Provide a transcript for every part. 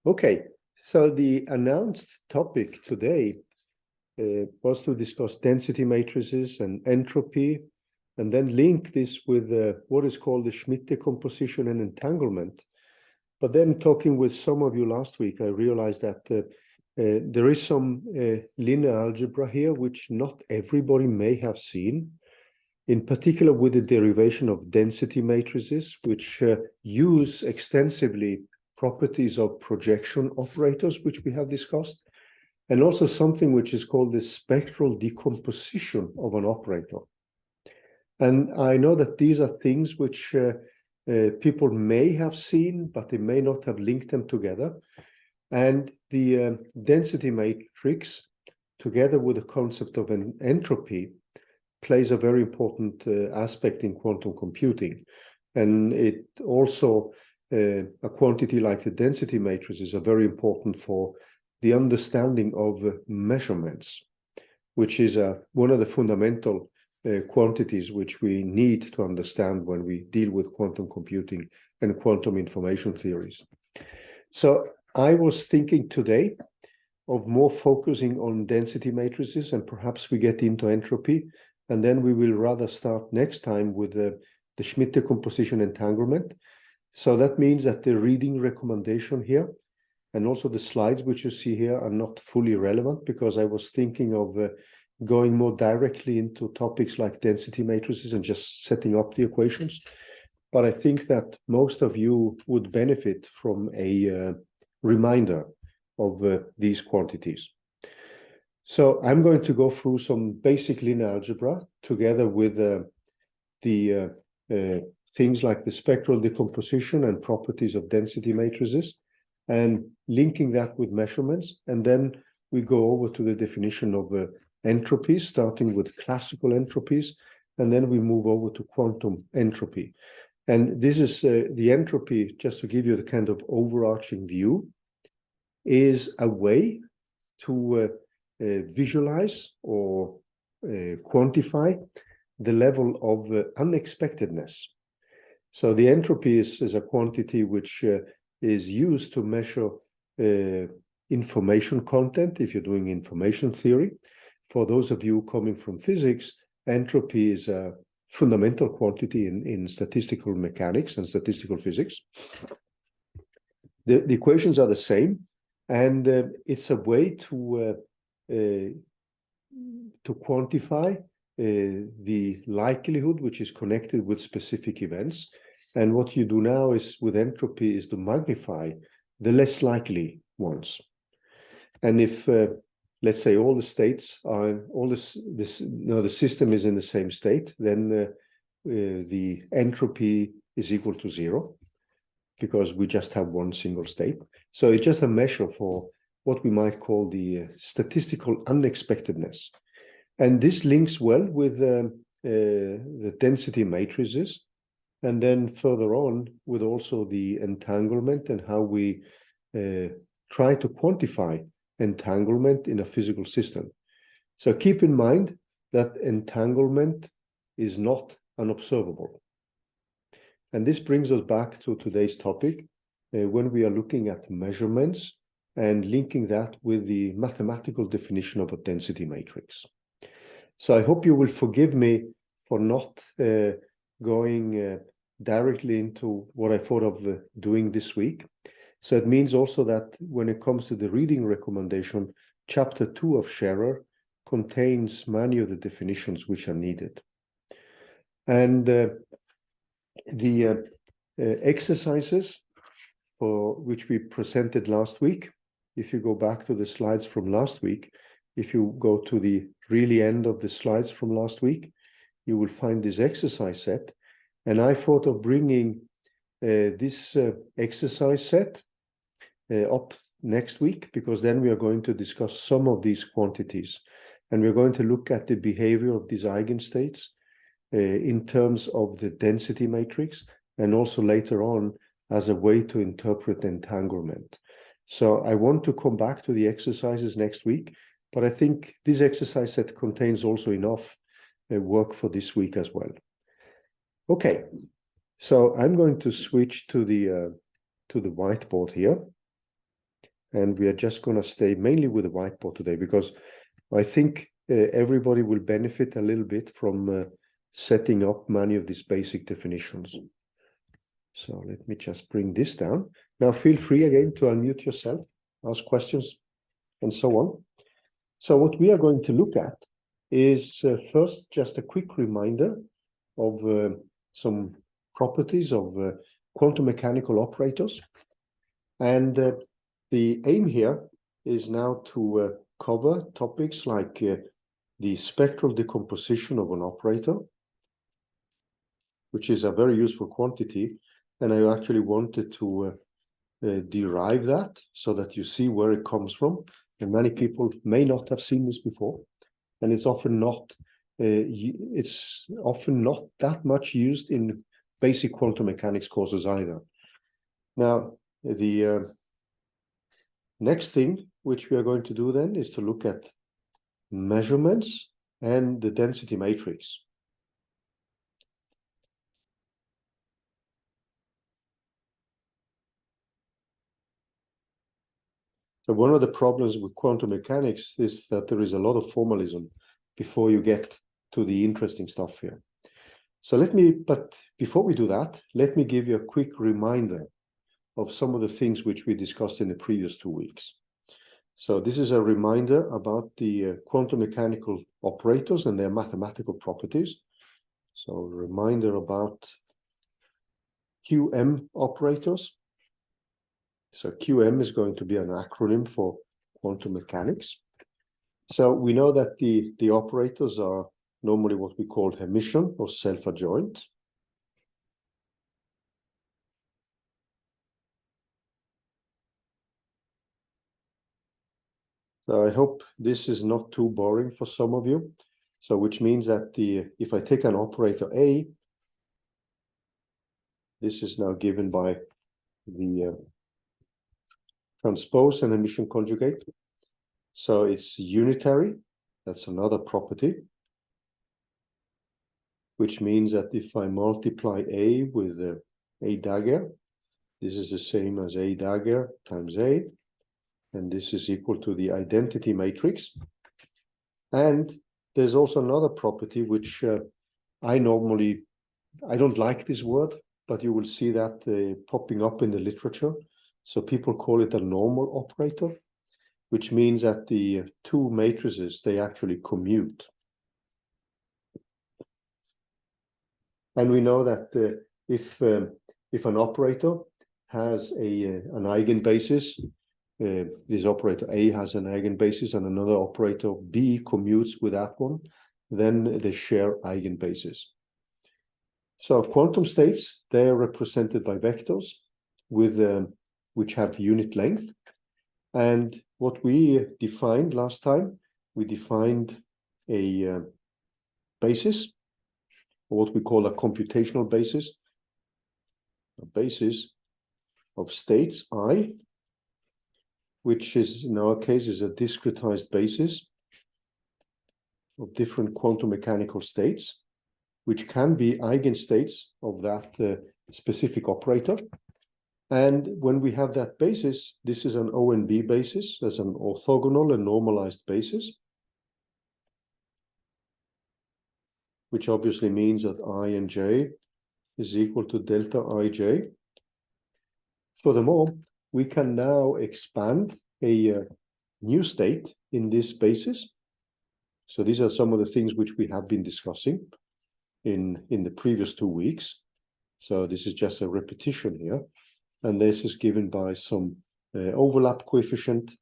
Okay, so the announced topic today was to discuss density matrices and entropy, and then link this with what is called the Schmidt decomposition and entanglement. But then talking with some of you last week, I realized that there is some linear algebra here, which not everybody may have seen, in particular with the derivation of density matrices, which use extensively properties of projection operators, which we have discussed, and also something which is called the spectral decomposition of an operator. And I know that these are things which people may have seen, but they may not have linked them together. And the density matrix, together with the concept of an entropy, plays a very important aspect in quantum computing. And it also, a quantity like the density matrices are very important for the understanding of measurements, which is one of the fundamental quantities which we need to understand when we deal with quantum computing and quantum information theories. So I was thinking today of more focusing on density matrices, and perhaps we get into entropy, and then we will rather start next time with the Schmidt decomposition entanglement. So that means that the reading recommendation here and also the slides which you see here are not fully relevant, because I was thinking of going more directly into topics like density matrices and just setting up the equations. But I think that most of you would benefit from a reminder of these quantities. So I'm going to go through some basic linear algebra together with the things like the spectral decomposition and properties of density matrices, and linking that with measurements. And then we go over to the definition of entropies, starting with classical entropies, and then we move over to quantum entropy. And this is the entropy, just to give you the kind of overarching view, is a way to visualize or quantify the level of unexpectedness. So the entropy is a quantity which is used to measure information content if you're doing information theory. For those of you coming from physics, entropy is a fundamental quantity in statistical mechanics and statistical physics. The equations are the same, and it's a way to quantify the likelihood which is connected with specific events. And what you do now is with entropy is to magnify the less likely ones. And if let's say all the states are the system is in the same state, then the entropy is equal to 0, because we just have one single state. So it's just a measure for what we might call the statistical unexpectedness. And this links well with the density matrices, and then further on with also the entanglement and how we try to quantify entanglement in a physical system. So keep in mind that entanglement is not unobservable. And this brings us back to today's topic, when we are looking at measurements and linking that with the mathematical definition of a density matrix. So I hope you will forgive me for not going directly into what I thought of doing this week. So it means also that when it comes to the reading recommendation, chapter 2 of Scherer contains many of the definitions which are needed. And the exercises for which we presented last week, if you go back to the slides from last week, if you go to the really end of the slides from last week, you will find this exercise set. And I thought of bringing this exercise set up next week, because then we are going to discuss some of these quantities. And we're going to look at the behavior of these eigenstates in terms of the density matrix, and also later on as a way to interpret entanglement. So I want to come back to the exercises next week, but I think this exercise set contains also enough work for this week as well. Okay, so I'm going to switch to the whiteboard here. and we are just going to stay mainly with the whiteboard today, because I think everybody will benefit a little bit from setting up many of these basic definitions. So let me just bring this down. Now feel free again to unmute yourself, ask questions, and so on. So what we are going to look at is first just a quick reminder of some properties of quantum mechanical operators. And the aim here is now to cover topics like the spectral decomposition of an operator, which is a very useful quantity. And I actually wanted to derive that so that you see where it comes from. And many people may not have seen this before. And it's often not that much used in basic quantum mechanics courses either. Now, the next thing which we are going to do then is to look at measurements and the density matrix. So one of the problems with quantum mechanics is that there is a lot of formalism before you get to the interesting stuff here. So but before we do that, let me give you a quick reminder of some of the things which we discussed in the previous 2 weeks. So this is a reminder about the quantum mechanical operators and their mathematical properties. So a reminder about QM operators. So QM is going to be an acronym for quantum mechanics. So we know that the operators are normally what we call Hermitian or self-adjoint. So I hope this is not too boring for some of you. So which means that if I take an operator A, this is now given by the transpose and Hermitian conjugate. So it's unitary. That's another property, which means that if I multiply A with A dagger, this is the same as A dagger times A, and this is equal to the identity matrix. And there's also another property which I don't like this word, but you will see that popping up in the literature. So people call it a normal operator, which means that the two matrices, they actually commute. And we know that if an operator has an eigenbasis, this operator A has an eigenbasis and another operator B commutes with that one, then they share eigenbasis. So quantum states, they are represented by vectors with which have unit length. And what we defined last time, we defined a basis, or what we call a computational basis, a basis of states I, which is in our case is a discretized basis of different quantum mechanical states, which can be eigenstates of that specific operator. And when we have that basis, this is an O and B basis, as an orthogonal and normalized basis, which obviously means that I and J is equal to delta Ij. Furthermore, we can now expand a new state in this basis. So these are some of the things which we have been discussing in the previous 2 weeks. So this is just a repetition here. And this is given by some overlap coefficient,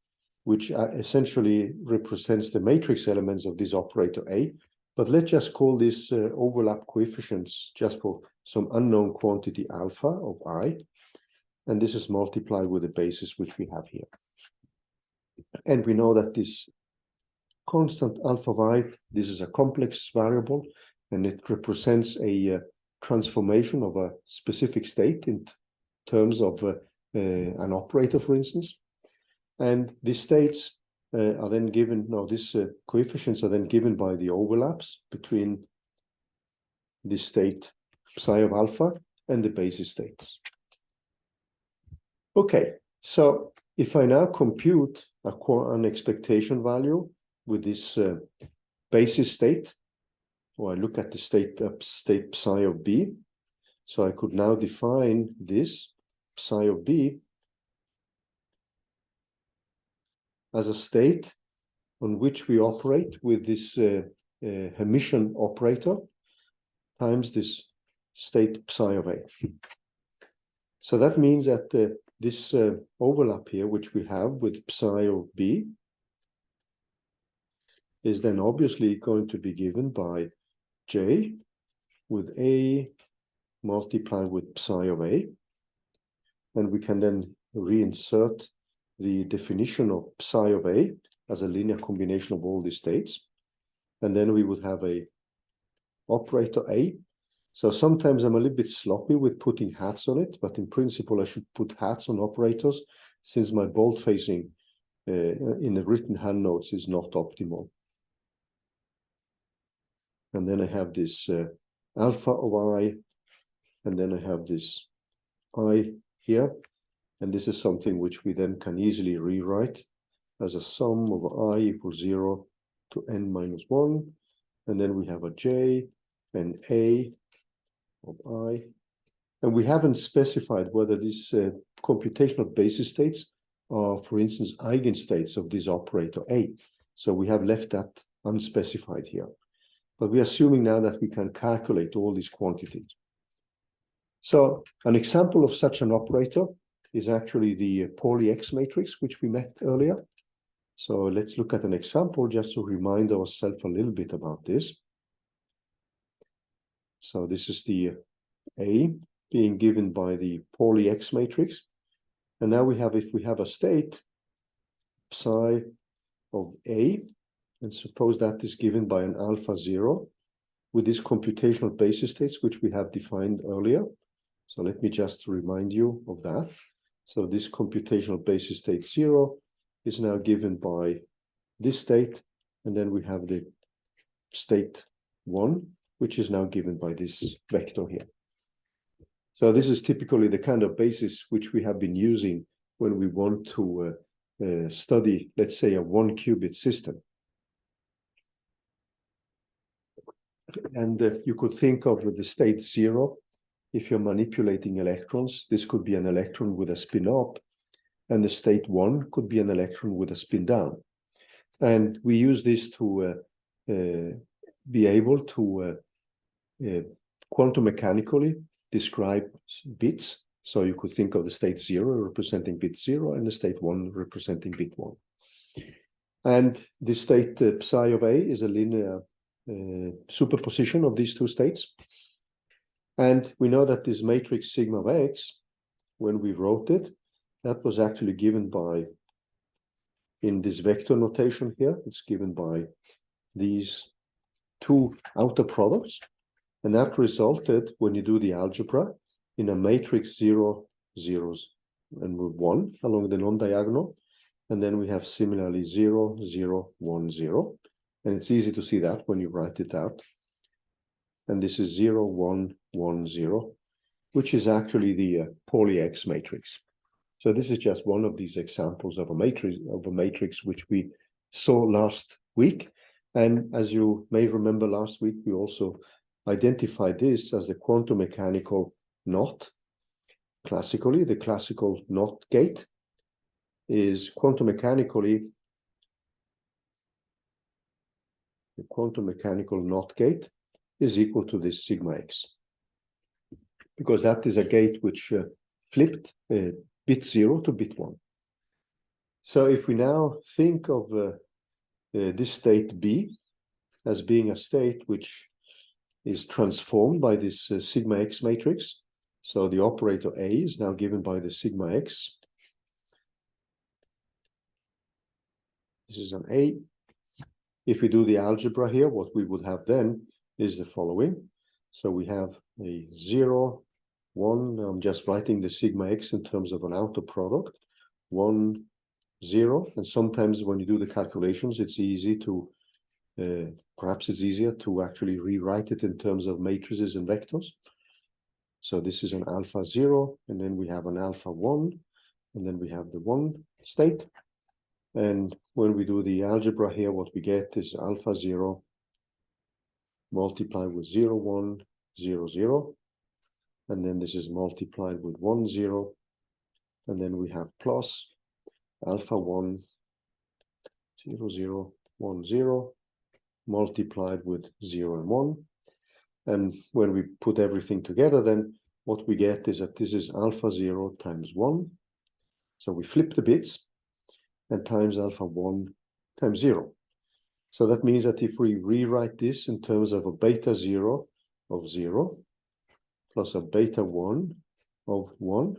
which essentially represents the matrix elements of this operator A. But let's just call this overlap coefficients just for some unknown quantity alpha of I. And this is multiplied with the basis which we have here. And we know that this constant alpha of I, this is a complex variable, and it represents a transformation of a specific state in terms of an operator, for instance. And these states are then given, these coefficients are then given by the overlaps between this state psi of alpha and the basis states. Okay, so if I now compute an expectation value with this basis state, or I look at the state psi of B, so I could now define this psi of B as a state on which we operate with this Hermitian operator times this state psi of A. So that means that this overlap here, which we have with psi of B, is then obviously going to be given by J with A multiplied with psi of A. And we can then reinsert the definition of psi of A as a linear combination of all these states. And then we would have a operator A. So sometimes I'm a little bit sloppy with putting hats on it, but in principle, I should put hats on operators since my bold facing in the written hand notes is not optimal. And then I have this alpha of I, and then I have this I here. And this is something which we then can easily rewrite as a sum of I equals 0 to n minus 1. And then we have a J and A of I. And we haven't specified whether these computational basis states are, for instance, eigenstates of this operator A. So we have left that unspecified here. But we're assuming now that we can calculate all these quantities. So an example of such an operator is actually the Pauli X matrix, which we met earlier. So let's look at an example just to remind ourselves a little bit about this. So this is the A being given by the Pauli X matrix. And now we have, if we have a state psi of A, and suppose that is given by an alpha 0 with these computational basis states, which we have defined earlier. So let me just remind you of that. So this computational basis state 0 is now given by this state, and then we have the state 1, which is now given by this vector here. So this is typically the kind of basis which we have been using when we want to study, let's say, a 1-qubit system. And you could think of the state 0 if you're manipulating electrons. This could be an electron with a spin up, and the state 1 could be an electron with a spin down. And we use this to be able to quantum mechanically describe bits. So you could think of the state 0 representing bit 0 and the state 1 representing bit 1. And this state psi of A is a linear superposition of these two states. And we know that this matrix sigma of X, when we wrote it, that was actually given by, in this vector notation here, it's given by these two outer products. And that resulted, when you do the algebra, in a matrix 0, zeros, and with 1 along the non-diagonal. And then we have similarly 0, 0, 1, 0. And it's easy to see that when you write it out. And this is 0, 1, 1, 0, which is actually the Pauli X matrix. So this is just one of these examples of a matrix which we saw last week. And as you may remember, last week we also identified this as the quantum mechanical NOT. Classically, the classical NOT gate is quantum mechanically, the quantum mechanical NOT gate is equal to this sigma X, because that is a gate which flipped bit 0 to bit 1. So if we now think of this state B as being a state which is transformed by this sigma X matrix, so the operator A is now given by the sigma X. This is an A. If we do the algebra here, what we would have then is the following. So we have a 0, 1. I'm just writing the sigma X in terms of an outer product. 1, 0. And sometimes when you do the calculations, it's easy to, perhaps it's easier to actually rewrite it in terms of matrices and vectors. So this is an alpha 0, and then we have an alpha 1, and then we have the one state. And when we do the algebra here, what we get is alpha 0 multiplied with 0, 1, 0, 0. And then this is multiplied with 1, 0. And then we have plus alpha 1, 0, 0, 1, 0, multiplied with 0 and 1. And when we put everything together, then what we get is that this is alpha 0 times 1. So we flip the bits and times alpha 1 times 0. So that means that if we rewrite this in terms of a beta 0 of 0 plus a beta 1 of 1,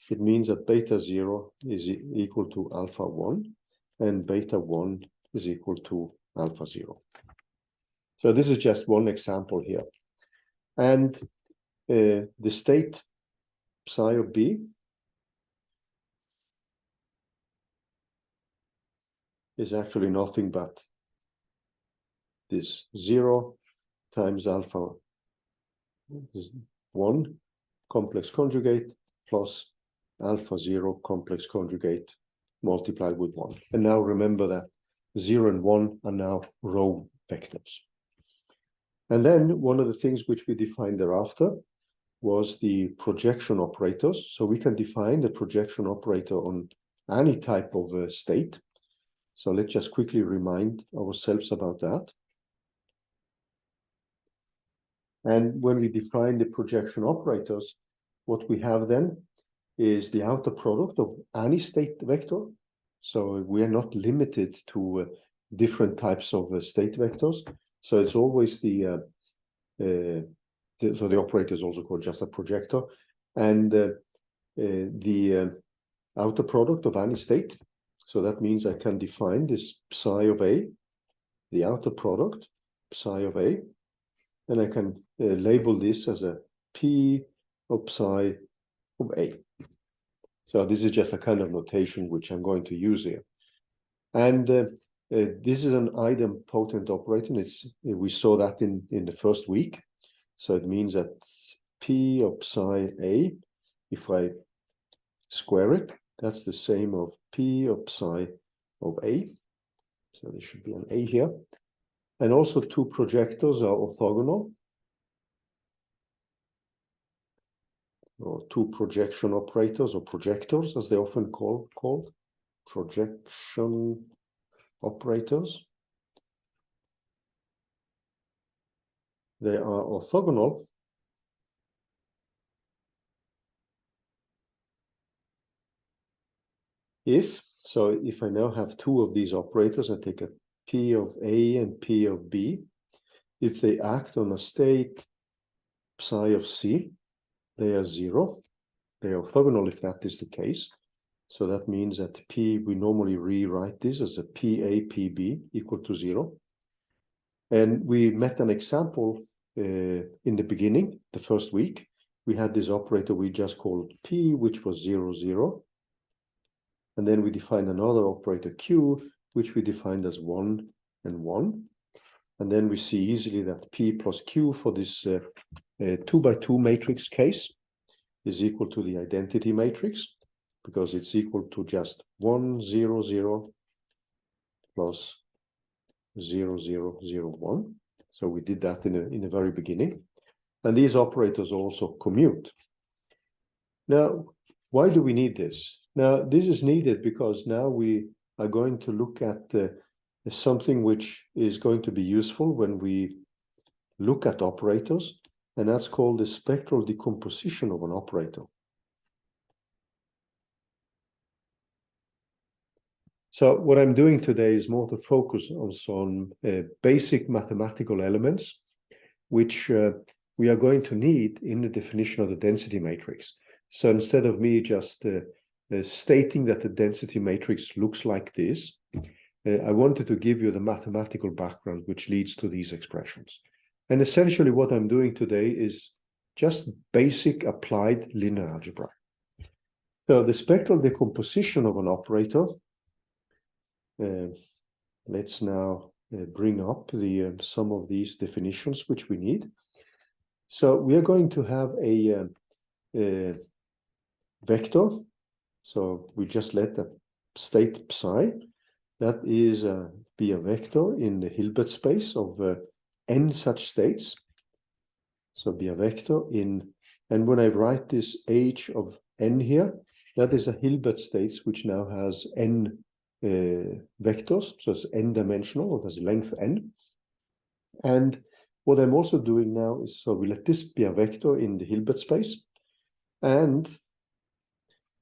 it means that beta 0 is equal to alpha 1 and beta 1 is equal to alpha 0. So this is just one example here. And the state psi of b is actually nothing but this 0 times alpha 1 complex conjugate plus alpha 0 complex conjugate multiplied with 1. And now remember that 0 and 1 are now row vectors. And then one of the things which we defined thereafter was the projection operators. So we can define the projection operator on any type of state. So let's just quickly remind ourselves about that. And when we define the projection operators, what we have then is the outer product of any state vector. So we are not limited to different types of state vectors. So it's always so the operator is also called just a projector. And the outer product of any state. So that means I can define this psi of A, the outer product, psi of A, and I can label this as a P of psi of A. So this is just a kind of notation which I'm going to use here. And this is an idempotent operator. And we saw that in the first week. So it means that P of psi A, if I square it, that's the same of P of psi of A. So there should be an A here. And also two projectors are orthogonal, or two projection operators or projectors, as they often called projection operators. They are orthogonal if I now have two of these operators, I take a P of A and P of B. If they act on a state psi of C, they are 0. They are orthogonal if that is the case. So that means that P, we normally rewrite this as a PA, PB equal to 0. And we met an example in the beginning, the first week. We had this operator we just called P, which was 0, 0. And then we defined another operator Q, which we defined as 1 and 1. And then we see easily that P plus Q for this 2 by 2 matrix case is equal to the identity matrix, because it's equal to just 1, 0, 0 plus 0, 0, 0, 1. So we did that in the very beginning. And these operators also commute. Now, why do we need this? Now, this is needed because now we are going to look at something which is going to be useful when we look at operators, and that's called the spectral decomposition of an operator. So what I'm doing today is more to focus on basic mathematical elements, which we are going to need in the definition of the density matrix. So instead of me just stating that the density matrix looks like this, I wanted to give you the mathematical background which leads to these expressions. And essentially what I'm doing today is just basic applied linear algebra. So the spectral decomposition of an operator, let's now bring up some of these definitions which we need. So we are going to have a vector So we just let the state psi, that is be a vector in the Hilbert space of n such states. So be a vector in, and when I write this h of n here, that is a Hilbert states which now has n vectors, so it's n-dimensional, or there's length n. And what I'm also doing now is, so we let this be a vector in the Hilbert space, and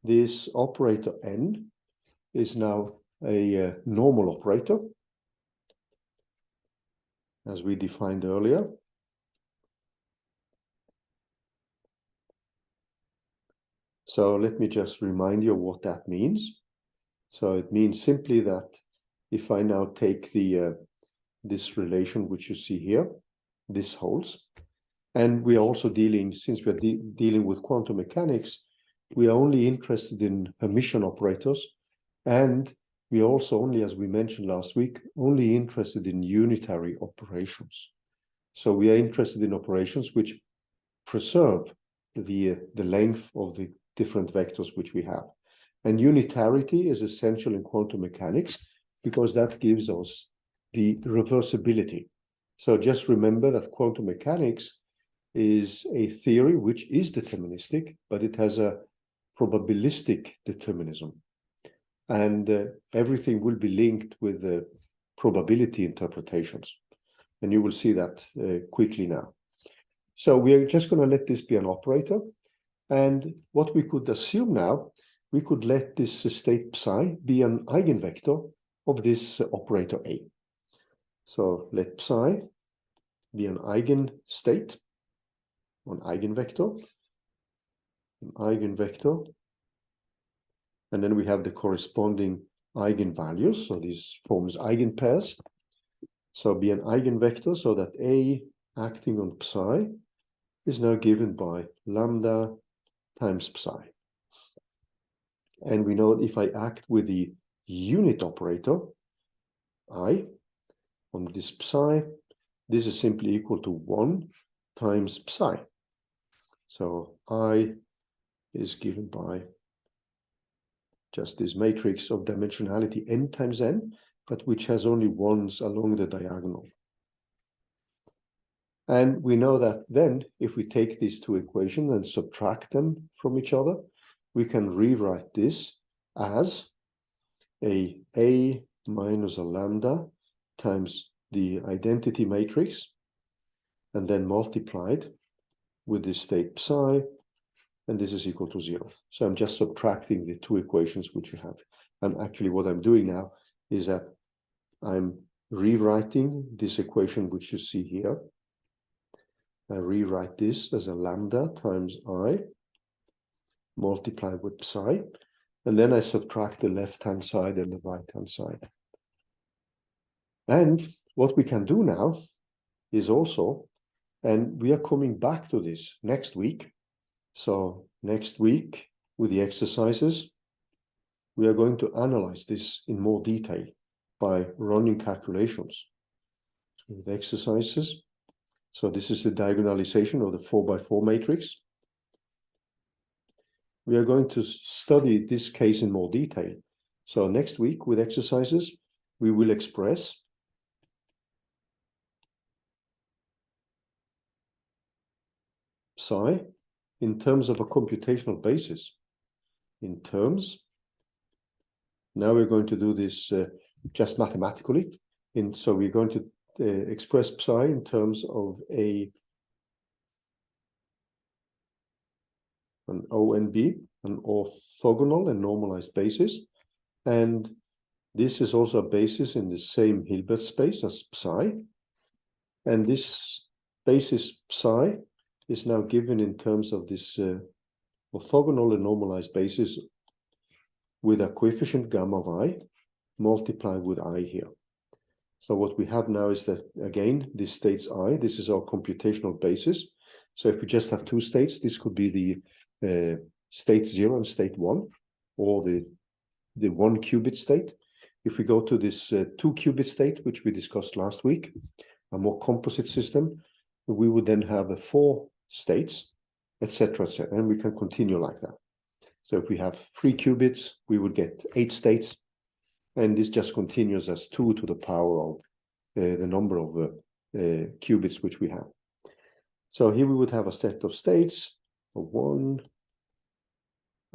this operator n is now a normal operator, as we defined earlier. So let me just remind you what that means. So it means simply that if I now take the this relation which you see here, this holds, and we are also dealing, since we are dealing with quantum mechanics, we are only interested in Hermitian operators, and we are also only, as we mentioned last week, only interested in unitary operations. So we are interested in operations which preserve the length of the different vectors which we have. And unitarity is essential in quantum mechanics because that gives us the reversibility. So just remember that quantum mechanics is a theory which is deterministic, but it has a probabilistic determinism. And everything will be linked with the probability interpretations. And you will see that quickly now. So we are just going to let this be an operator. And what we could assume now, we could let this state psi be an eigenvector of this operator A. So let psi be an eigenstate, an eigenvector, and then we have the corresponding eigenvalues. So this forms eigenpairs. So be an eigenvector so that A acting on psi is now given by lambda times psi. And we know that if I act with the unit operator, I, on this psi, this is simply equal to 1 times psi. So I is given by just this matrix of dimensionality n times n, but which has only ones along the diagonal. And we know that then, if we take these two equations and subtract them from each other, we can rewrite this as a minus a lambda times the identity matrix, and then multiplied with this state psi, and this is equal to 0. So I'm just subtracting the two equations which you have. And actually what I'm doing now is that I'm rewriting this equation which you see here. I rewrite this as a lambda times I multiplied with psi, and then I subtract the left-hand side and the right-hand side. And what we can do now is also, and we are coming back to this next week. So next week with the exercises, we are going to analyze this in more detail by running calculations. So with exercises, so this is the diagonalization of the 4x4 matrix. We are going to study this case in more detail. So next week with exercises, we will express psi in terms of a computational basis. In terms, now we're going to do this just mathematically. So we're going to express psi in terms of an ONB, an orthogonal and normalized basis. And this is also a basis in the same Hilbert space as psi. And this basis psi is now given in terms of this orthogonal and normalized basis with a coefficient gamma of I multiplied with I here. So what we have now is that, again, this states I, this is our computational basis. So if we just have two states, this could be the state 0 and state 1, or the 1 qubit state. If we go to this 2 qubit state, which we discussed last week, a more composite system, we would then have 4 states, etc., etc., and we can continue like that. So if we have 3 qubits, we would get 8 states. And this just continues as 2 to the power of the number of qubits which we have. So here we would have a set of states of 1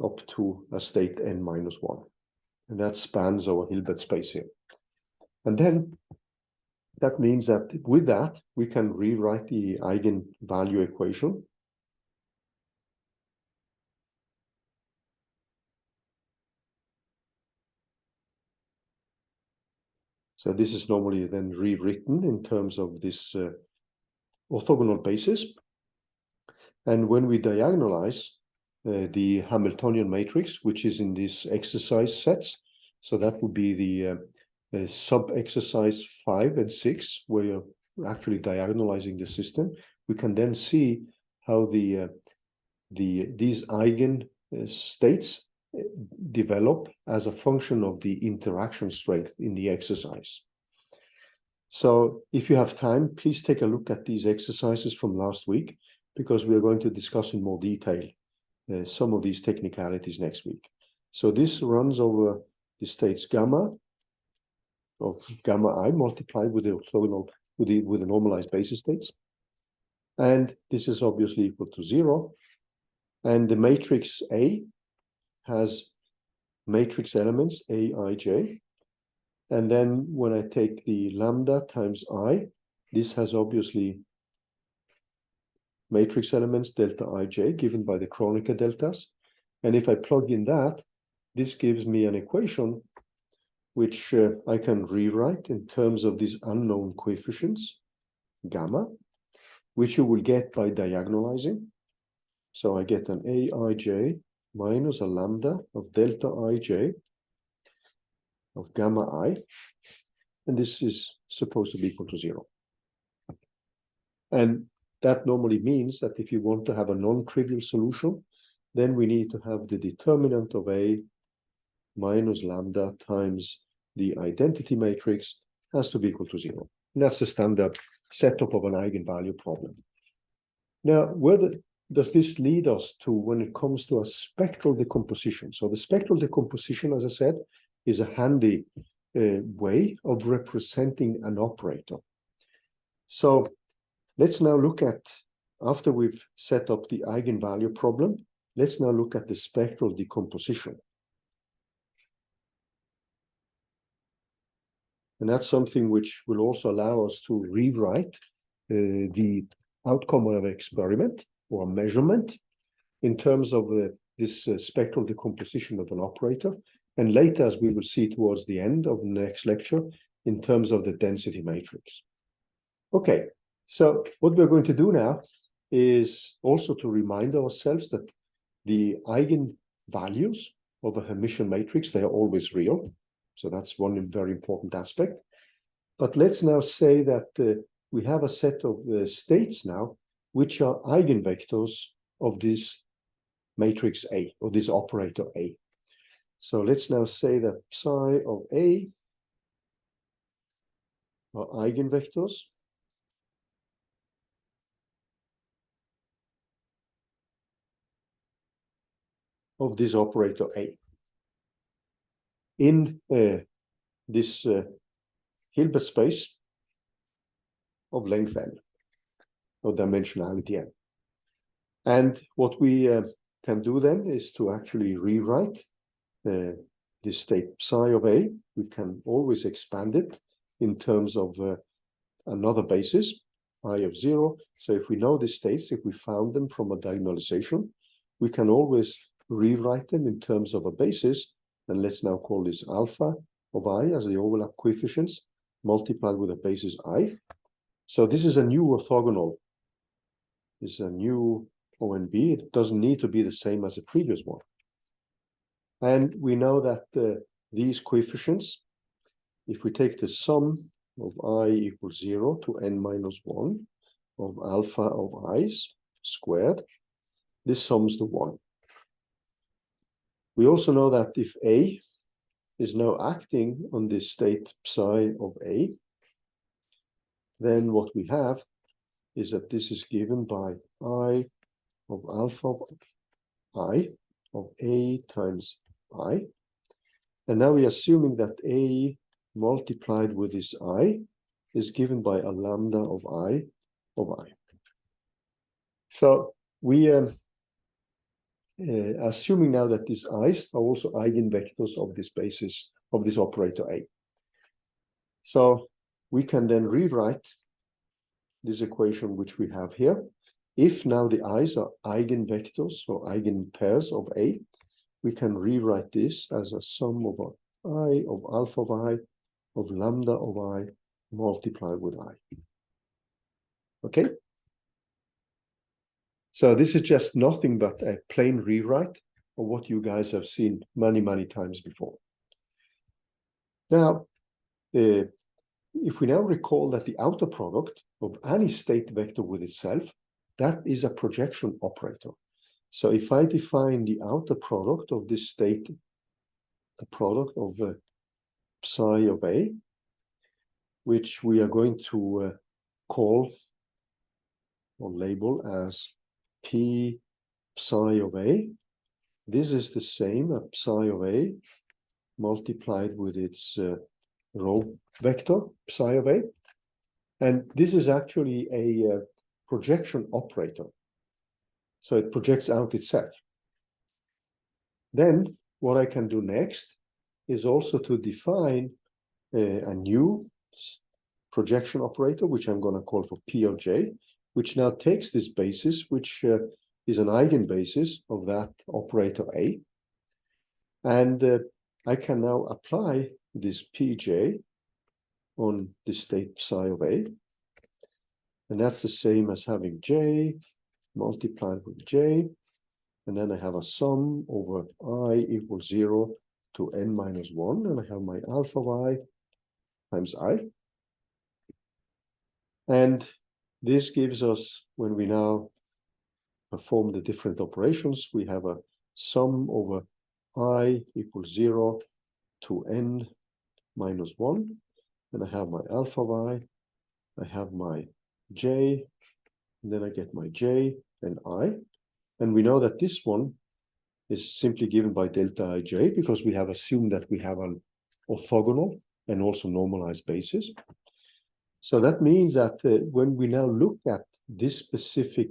up to a state n minus 1. And that spans our Hilbert space here. And then that means that with that, we can rewrite the eigenvalue equation. So this is normally then rewritten in terms of this orthogonal basis. And when we diagonalize the Hamiltonian matrix, which is in these exercise sets, so that would be the sub-exercise 5 and 6, where you're actually diagonalizing the system, we can then see how these eigen states develop as a function of the interaction strength in the exercise. So if you have time, please take a look at these exercises from last week, because we are going to discuss in more detail some of these technicalities next week. So this runs over the states gamma of gamma I multiplied with the orthogonal with the normalized basis states, and this is obviously equal to 0. And the matrix A has matrix elements A, I, J. And then when I take the lambda times I, this has obviously matrix elements delta ij given by the Kronecker deltas. And if I plug in that, this gives me an equation which I can rewrite in terms of these unknown coefficients, gamma, which you will get by diagonalizing. So I get an aij minus a lambda of delta ij of gamma I, and this is supposed to be equal to 0. And that normally means that if you want to have a non-trivial solution, then we need to have the determinant of A minus lambda times the identity matrix has to be equal to 0. And that's the standard setup of an eigenvalue problem. Now, where does this lead us to when it comes to a spectral decomposition? So the spectral decomposition, as I said, is a handy way of representing an operator. So let's now look at, after we've set up the eigenvalue problem, let's now look at the spectral decomposition. And that's something which will also allow us to rewrite the outcome of an experiment or a measurement in terms of this spectral decomposition of an operator. And later, as we will see towards the end of the next lecture, in terms of the density matrix. Okay, so what we're going to do now is also to remind ourselves that the eigenvalues of a Hermitian matrix, they are always real. So that's one very important aspect. But let's now say that we have a set of states now, which are eigenvectors of this matrix A, or this operator A. So let's now say that psi of A are eigenvectors of this operator A in this Hilbert space of length n, or dimensionality n. And what we can do then is to actually rewrite this state psi of A. We can always expand it in terms of another basis, I of 0. So if we know the states, if we found them from a diagonalization, we can always rewrite them in terms of a basis. And let's now call this alpha of I as the overlap coefficients multiplied with a basis I. So this is a new orthogonal. This is a new ONB. It doesn't need to be the same as the previous one. And we know that these coefficients, if we take the sum of I equals 0 to n minus 1 of alpha of i's squared, this sums to 1. We also know that if A is now acting on this state psi of A, then what we have is that this is given by I of alpha of I of A times I. And now we're assuming that A multiplied with this I is given by a lambda of I of I. So we assuming now that these i's are also eigenvectors of this basis of this operator A. So we can then rewrite this equation which we have here. If now the i's are eigenvectors or eigenpairs of A, we can rewrite this as a sum of I of alpha of I of lambda of I multiplied with I. Okay? So this is just nothing but a plain rewrite of what you guys have seen many, many times before. Now, if we now recall that the outer product of any state vector with itself, that is a projection operator. So if I define the outer product of this state, the product of psi of A, which we are going to call or label as P psi of A, this is the same as psi of A multiplied with its row vector, psi of A. And this is actually a projection operator. So it projects out itself. Then what I can do next is also to define a new projection operator, which I'm going to call for P of J, which now takes this basis, which is an eigenbasis of that operator A. And I can now apply this Pj on the state psi of A. And that's the same as having J multiplied with J. And then I have a sum over I equals 0 to n minus 1. And I have my alpha of I times I. And this gives us, when we now perform the different operations, we have a sum over I equals 0 to n minus 1. And I have my alpha of I have my J, and then I get my J and I. And we know that this one is simply given by delta ij because we have assumed that we have an orthogonal and also normalized basis. So that means that when we now look at this specific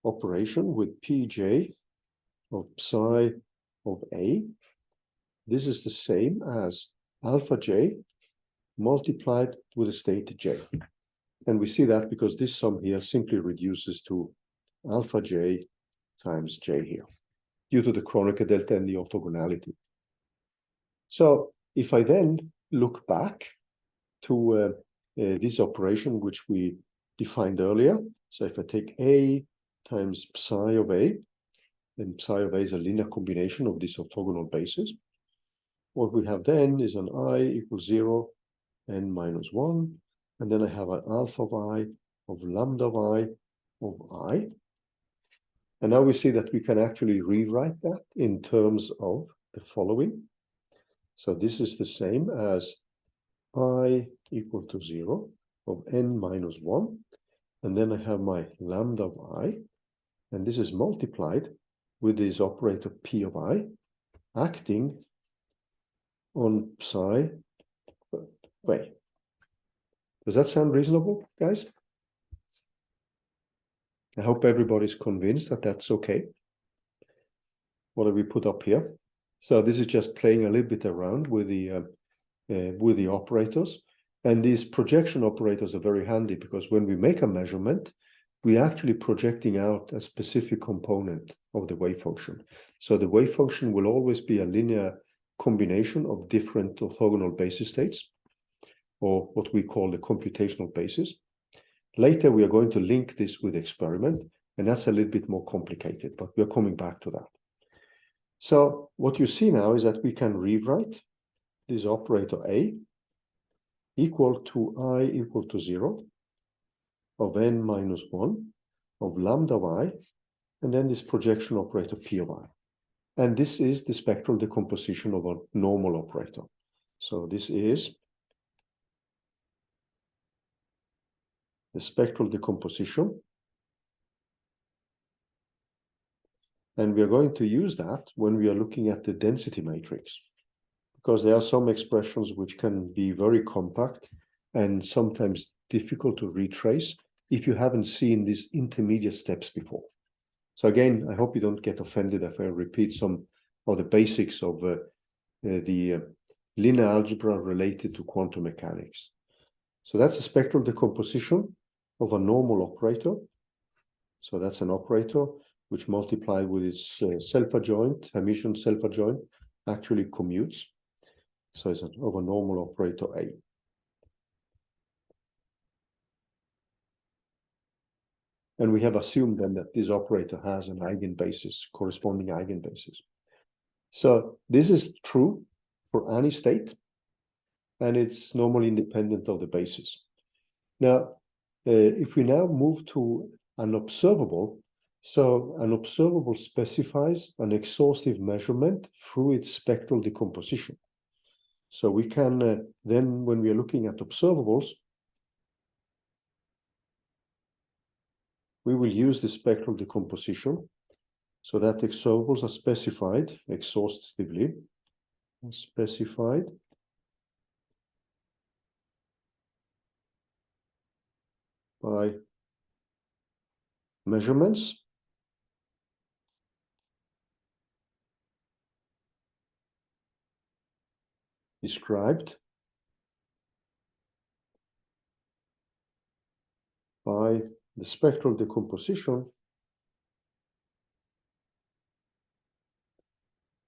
operation with Pj of psi of A, this is the same as alpha j multiplied with a state j. And we see that because this sum here simply reduces to alpha j times j here, due to the Kronecker delta and the orthogonality. So if I then look back to this operation which we defined earlier, so if I take A times psi of A, then psi of A is a linear combination of this orthogonal basis. What we have then is an I equals 0, n minus 1, and then I have an alpha of I of lambda of I of I. And now we see that we can actually rewrite that in terms of the following. So this is the same as I equal to 0 of n minus 1. And then I have my lambda of I. And this is multiplied with this operator P of I acting on psi way. Does that sound reasonable, guys? I hope everybody's convinced that that's okay. What have we put up here? So this is just playing a little bit around with the operators. And these projection operators are very handy because when we make a measurement, we're actually projecting out a specific component of the wave function. So the wave function will always be a linear combination of different orthogonal basis states, or what we call the computational basis. Later, we are going to link this with experiment, and that's a little bit more complicated, but we're coming back to that. So what you see now is that we can rewrite this operator A equal to I equal to 0 of n minus 1 of lambda of I, and then this projection operator P of I. And this is the spectral decomposition of a normal operator. So this is the spectral decomposition And we are going to use that when we are looking at the density matrix, because there are some expressions which can be very compact and sometimes difficult to retrace if you haven't seen these intermediate steps before. So again, I hope you don't get offended if I repeat some of the basics of the linear algebra related to quantum mechanics. So that's a spectral decomposition of a normal operator. So that's an operator which multiplied with its self-adjoint, Hermitian self-adjoint, actually commutes. So it's of a normal operator A. And we have assumed then that this operator has an eigenbasis, corresponding eigenbasis. So this is true for any state, and it's normally independent of the basis. Now, if we now move to an observable, so an observable specifies an exhaustive measurement through its spectral decomposition. So we can then, when we are looking at observables, we will use the spectral decomposition so that observables are specified exhaustively, specified by measurements described by the spectral decomposition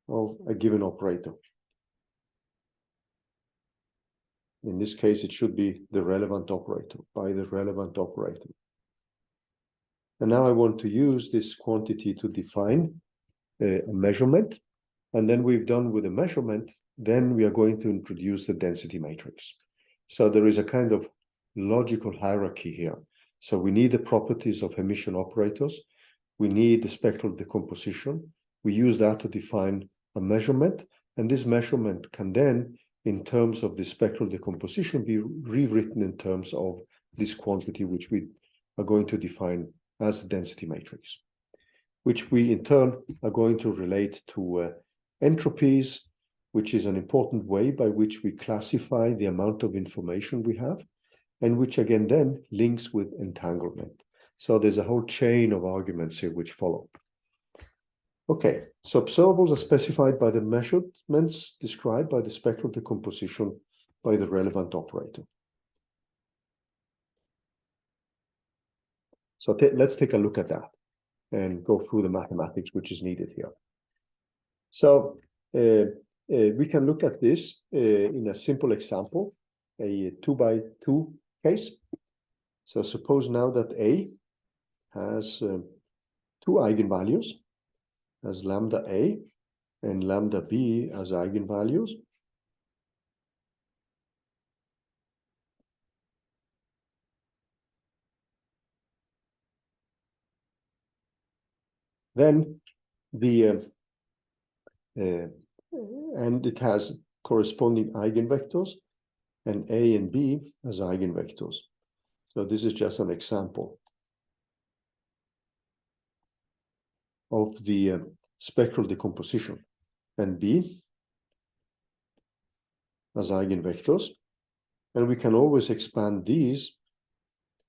of a given operator. In this case, it should be the relevant operator, by the relevant operator. And now I want to use this quantity to define a measurement. And then we've done with a measurement, then we are going to introduce the density matrix. So there is a kind of logical hierarchy here. So we need the properties of Hermitian operators. We need the spectral decomposition. We use that to define a measurement. And this measurement can then, in terms of the spectral decomposition, be rewritten in terms of this quantity, which we are going to define as the density matrix, which we in turn are going to relate to entropies, which is an important way by which we classify the amount of information we have, and which again then links with entanglement. So there's a whole chain of arguments here which follow. Okay, so observables are specified by the measurements described by the spectral decomposition by the relevant operator. So let's take a look at that and go through the mathematics which is needed here. So we can look at this in a simple example, a 2x2 case. So suppose now that A has two eigenvalues, as lambda A and lambda B as eigenvalues. Then the and it has corresponding eigenvectors and A and B as eigenvectors. So this is just an example of the spectral decomposition, and B as eigenvectors. And we can always expand these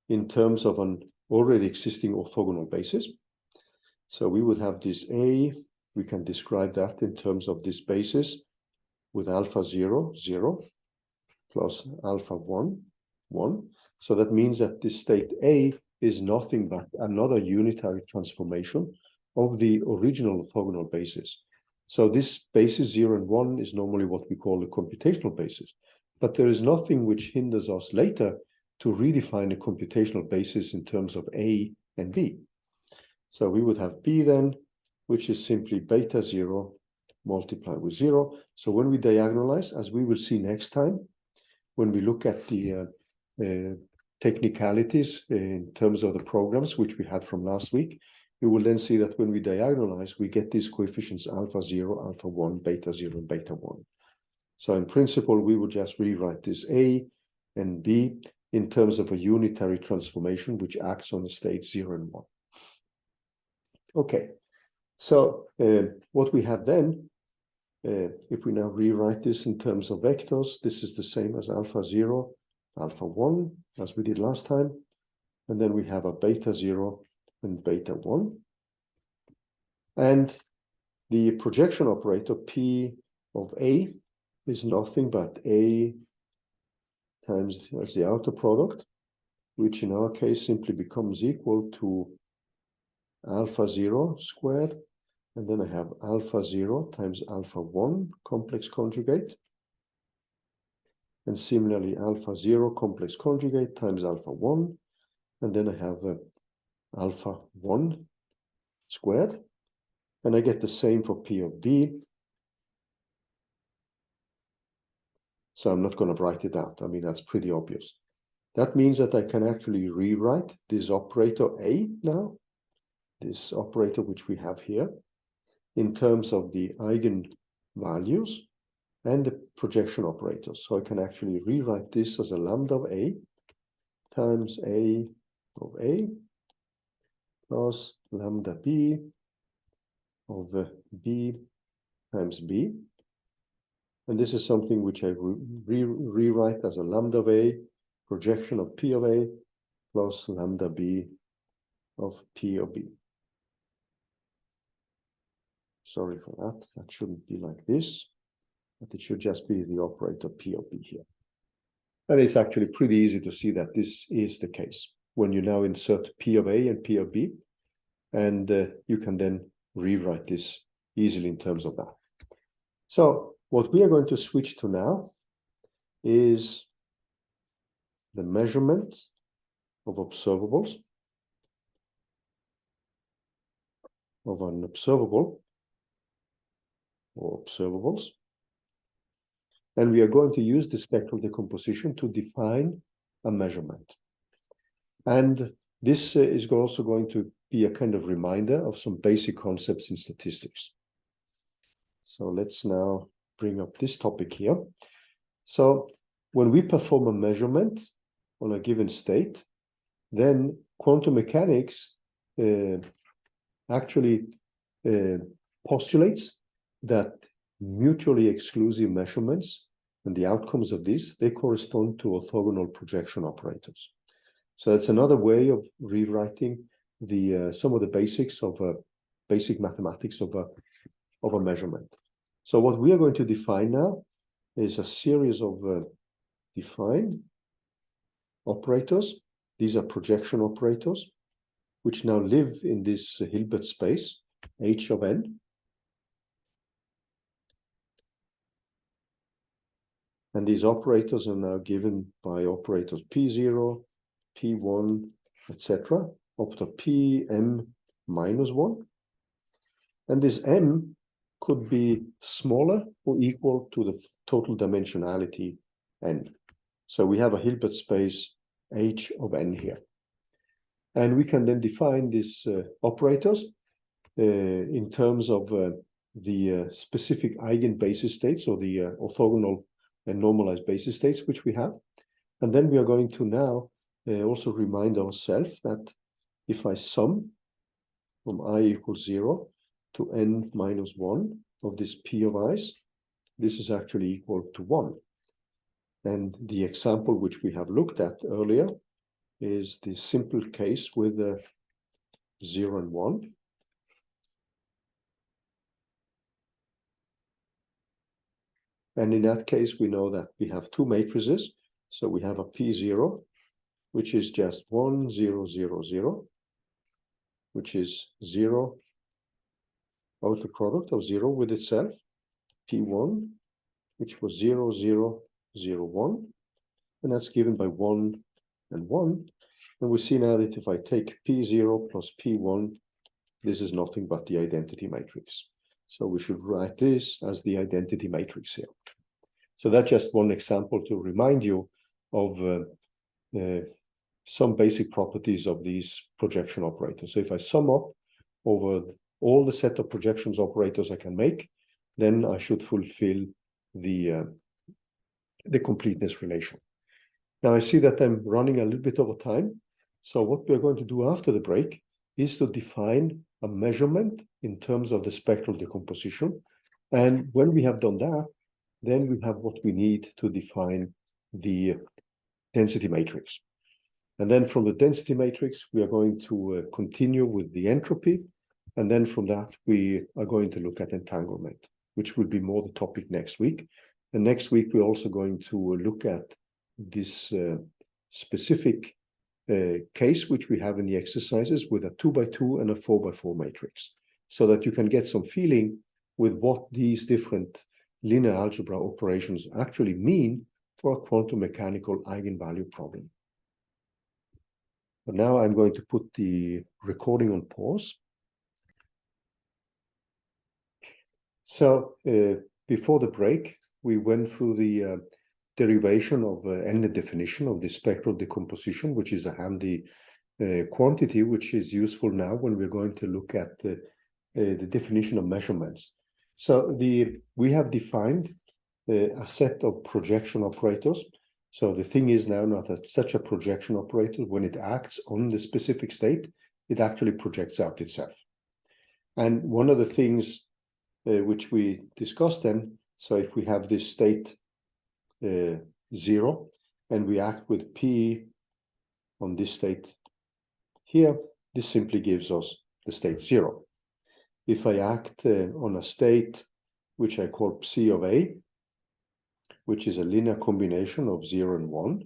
in terms of an already existing orthogonal basis. So we would have this A, we can describe that in terms of this basis with alpha 0, 0, plus alpha 1, 1. So that means that this state A is nothing but another unitary transformation of the original orthogonal basis. So this basis 0 and 1 is normally what we call the computational basis. But there is nothing which hinders us later to redefine a computational basis in terms of A and B. So we would have B then, which is simply beta 0 multiplied with 0. So when we diagonalize, as we will see next time, when we look at the technicalities in terms of the programs which we had from last week, you will then see that when we diagonalize, we get these coefficients alpha 0, alpha 1, beta 0, and beta 1. So in principle, we would just rewrite this A and B in terms of a unitary transformation which acts on the states 0 and 1. Okay, So what we have then, if we now rewrite this in terms of vectors, this is the same as alpha 0, alpha 1, as we did last time. And then we have a beta 0 and beta 1. And the projection operator P of A is nothing but A times as the outer product, which in our case simply becomes equal to alpha 0 squared. And then I have alpha 0 times alpha 1 complex conjugate. And similarly, alpha 0 complex conjugate times alpha 1. And then I have alpha 1 squared. And I get the same for P of B. So I'm not going to write it out. I mean, that's pretty obvious. That means that I can actually rewrite this operator A now, this operator which we have here, in terms of the eigenvalues and the projection operators. So I can actually rewrite this as a lambda of A times A of A plus lambda B of B times B. And this is something which I rewrite as a lambda of A projection of P of A plus lambda B of P of B. Sorry for that. That shouldn't be like this, but it should just be the operator P of B here. And it's actually pretty easy to see that this is the case when you now insert P of A and P of B, and you can then rewrite this easily in terms of that. So what we are going to switch to now is the measurement of observables, of an observable or observables. And we are going to use the spectral decomposition to define a measurement. And this is also going to be a kind of reminder of some basic concepts in statistics. So let's now bring up this topic here. So when we perform a measurement on a given state, then quantum mechanics actually postulates that mutually exclusive measurements and the outcomes of these, they correspond to orthogonal projection operators. So that's another way of rewriting the some of the basics of basic mathematics of a measurement. So what we are going to define now is a series of defined operators. These are projection operators, which now live in this Hilbert space, H of n. And these operators are now given by operators P0, P1, etc., up to Pm minus 1. And this m could be smaller or equal to the total dimensionality n. So we have a Hilbert space H of n here. And we can then define these operators in terms of the specific eigenbasis states, or the orthogonal and normalized basis states which we have. And then we are going to now also remind ourselves that if I sum from I equals 0 to n minus 1 of this P of i's, this is actually equal to 1. And the example which we have looked at earlier is the simple case with 0 and 1. And in that case, we know that we have two matrices. So we have a P0, which is just 1, 0, 0, 0, which is 0 outer product of 0 with itself. P1, which was 0, 0, 0, 1. And that's given by 1 and 1. And we see now that if I take P0 plus P1, this is nothing but the identity matrix. So we should write this as the identity matrix here. So that's just one example to remind you of some basic properties of these projection operators. So if I sum up over all the set of projections operators I can make, then I should fulfill the completeness relation. Now I see that I'm running a little bit over time. So what we're going to do after the break is to define a measurement in terms of the spectral decomposition. And when we have done that, then we have what we need to define the density matrix. And then from the density matrix, we are going to continue with the entropy. And then from that, we are going to look at entanglement, which will be more the topic next week. And next week, we're also going to look at this specific case, which we have in the exercises with a 2x2 and a 4x4 matrix, so that you can get some feeling with what these different linear algebra operations actually mean for a quantum mechanical eigenvalue problem. But now I'm going to put the recording on pause. So before the break, we went through the derivation of and the definition of the spectral decomposition, which is a handy quantity, which is useful now when we're going to look at the definition of measurements. So we have defined a set of projection operators. So the thing is now not that such a projection operator, when it acts on the specific state, it actually projects out itself. And one of the things which we discussed then, so if we have this state 0 and we act with P on this state here, this simply gives us the state 0. If I act on a state which I call psi of A, which is a linear combination of 0 and 1,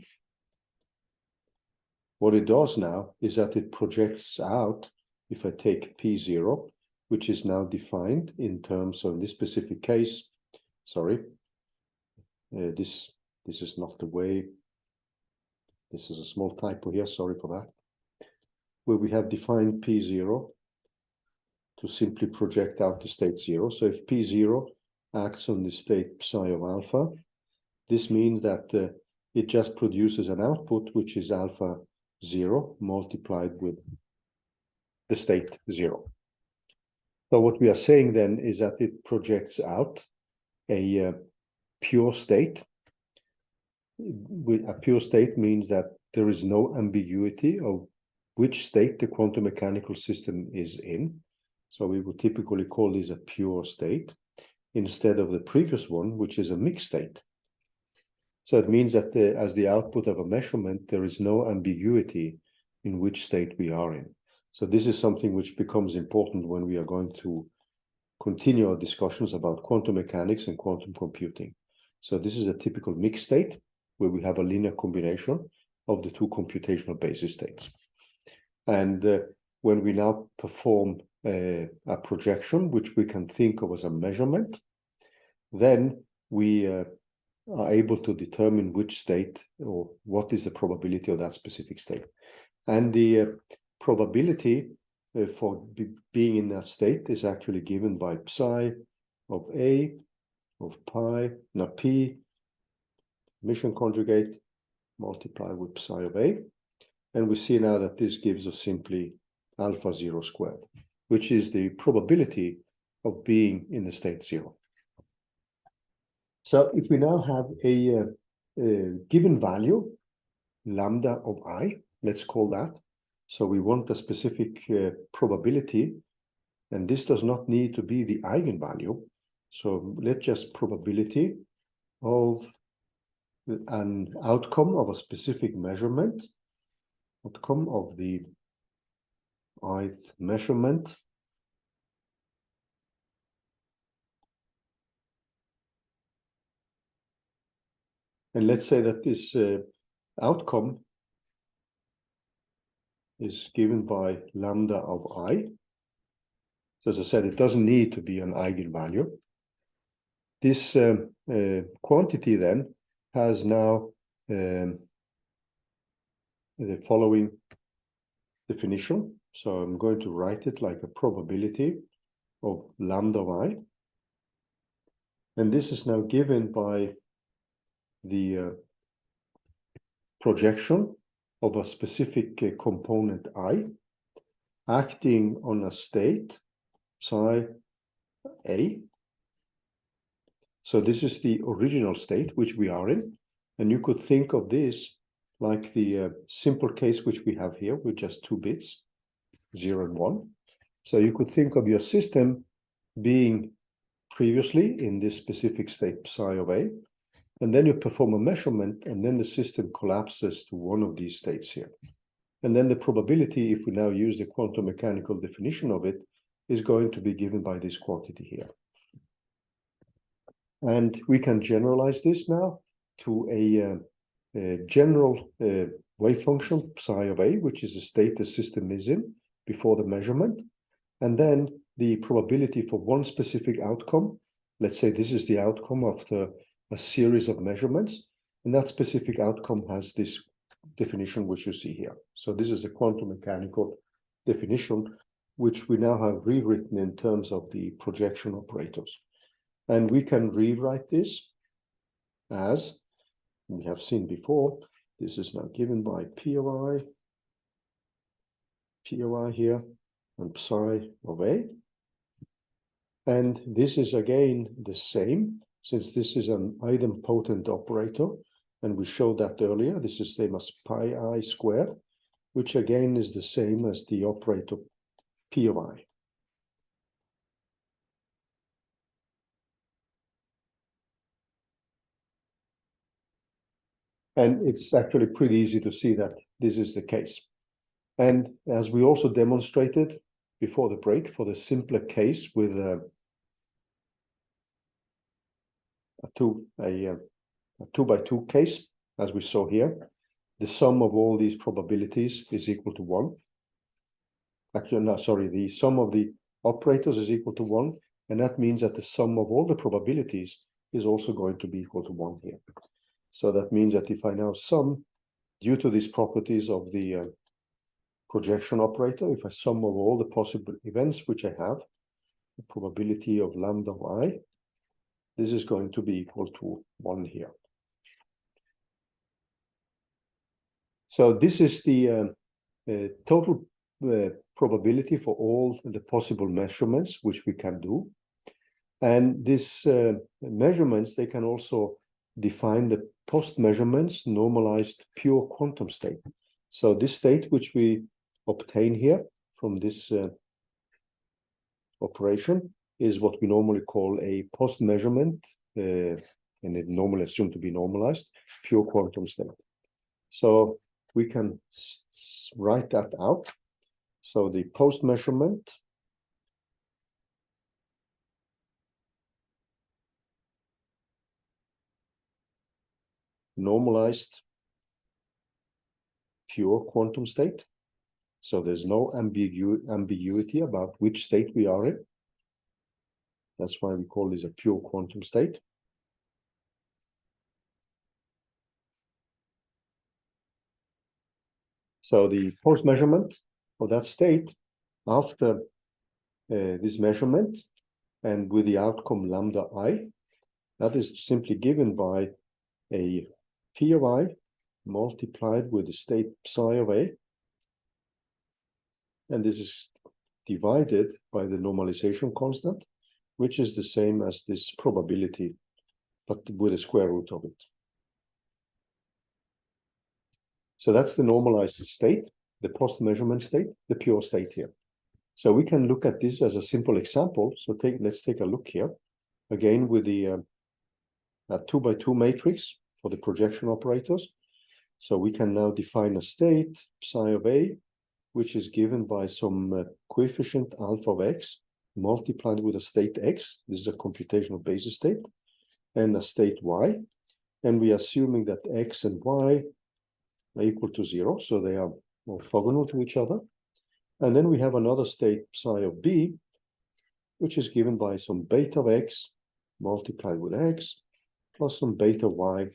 what it does now is that it projects out, if I take P0, which is now defined in terms of this specific case, sorry, this is not the way, this is a small typo here, sorry for that, where we have defined P0 to simply project out the state 0. So if P0 acts on the state psi of alpha, this means that it just produces an output, which is alpha 0 multiplied with the state 0. So what we are saying then is that it projects out a pure state. A pure state means that there is no ambiguity of which state the quantum mechanical system is in. So we would typically call this a pure state instead of the previous one, which is a mixed state. So it means that as the output of a measurement, there is no ambiguity in which state we are in. So this is something which becomes important when we are going to continue our discussions about quantum mechanics and quantum computing. So this is a typical mixed state where we have a linear combination of the two computational basis states. And when we now perform a projection, which we can think of as a measurement, then we are able to determine which state or what is the probability of that specific state. And the probability for being in that state is actually given by psi of A, of pi, now P, mission conjugate, multiplied with psi of A. And we see now that this gives us simply alpha 0 squared, which is the probability of being in the state 0. So if we now have a given value, lambda of I, let's call that. So we want a specific probability, and this does not need to be the eigenvalue. So let's just probability of an outcome of a specific measurement, outcome of the ith measurement. And let's say that this outcome is given by lambda of I. So as I said, it doesn't need to be an eigenvalue. This quantity then has now the following definition. So I'm going to write it like a probability of lambda of I. And this is now given by the projection of a specific component I acting on a state psi A. So this is the original state which we are in, and you could think of this like the simple case which we have here with just 2 bits, 0 and 1. So you could think of your system being previously in this specific state psi of A, and then you perform a measurement, and then the system collapses to one of these states here. And then the probability, if we now use the quantum mechanical definition of it, is going to be given by this quantity here. And we can generalize this now to a general wave function psi of A, which is the state the system is in before the measurement. And then the probability for one specific outcome, let's say this is the outcome after a series of measurements, and that specific outcome has this definition which you see here. So this is a quantum mechanical definition, which we now have rewritten in terms of the projection operators. And we can rewrite this as we have seen before. This is now given by POI here, and psi of A. And this is again the same, since this is an idempotent operator, and we showed that earlier. This is the same as pi I squared, which again is the same as the operator P of I. And it's actually pretty easy to see that this is the case. And as we also demonstrated before the break, for the simpler case with a 2x2 case, as we saw here, the sum of all these probabilities is equal to 1. Actually, no, sorry, the sum of the operators is equal to 1, and that means that the sum of all the probabilities is also going to be equal to 1 here. So that means that if I now sum, due to these properties of the projection operator, if I sum of all the possible events which I have, the probability of lambda I, this is going to be equal to 1 here. So this is the total probability for all the possible measurements which we can do. And these measurements, they can also define the post-measurements normalized pure quantum state. So this state which we obtain here from this operation is what we normally call a post-measurement, and it normally assumed to be normalized, pure quantum state. So we can write that out. So the post-measurement normalized pure quantum state. So there's no ambiguity about which state we are in. That's why we call this a pure quantum state. So the post-measurement of that state after this measurement and with the outcome lambda I, that is simply given by a P of I multiplied with the state psi of A. And this is divided by the normalization constant, which is the same as this probability, but with a square root of it. So that's the normalized state, the post-measurement state, the pure state here. So we can look at this as a simple example. So let's take a look here, again with the 2x2 matrix for the projection operators. So we can now define a state, psi of A, which is given by some coefficient alpha of x multiplied with a state x. This is a computational basis state, and a state y. And we are assuming that x and y are equal to 0, so they are orthogonal to each other. And then we have another state, psi of b, which is given by some beta of x multiplied with x plus some beta y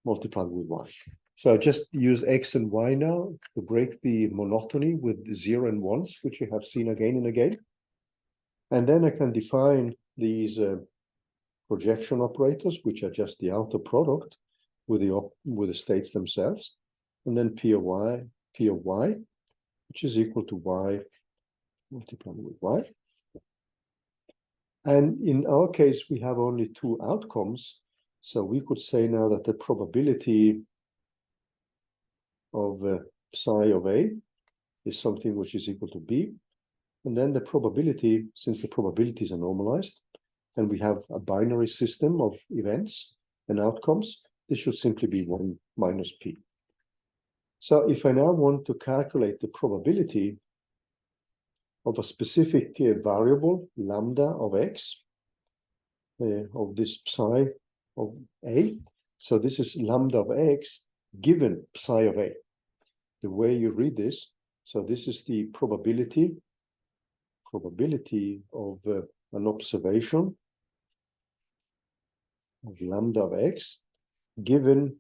multiplied with y. So I just use x and y now to break the monotony with the 0 and 1s, which you have seen again and again. And then I can define these projection operators, which are just the outer product with the states themselves. And then P of y, which is equal to y multiplied with y. And in our case, we have only two outcomes. So we could say now that the probability of psi of A is something which is equal to B. And then the probability, since the probabilities are normalized, and we have a binary system of events and outcomes, this should simply be 1 minus p. So if I now want to calculate the probability of a specific variable, lambda of x, of this psi of a, so this is lambda of x given psi of a. The way you read this, so this is the probability of an observation of lambda of x given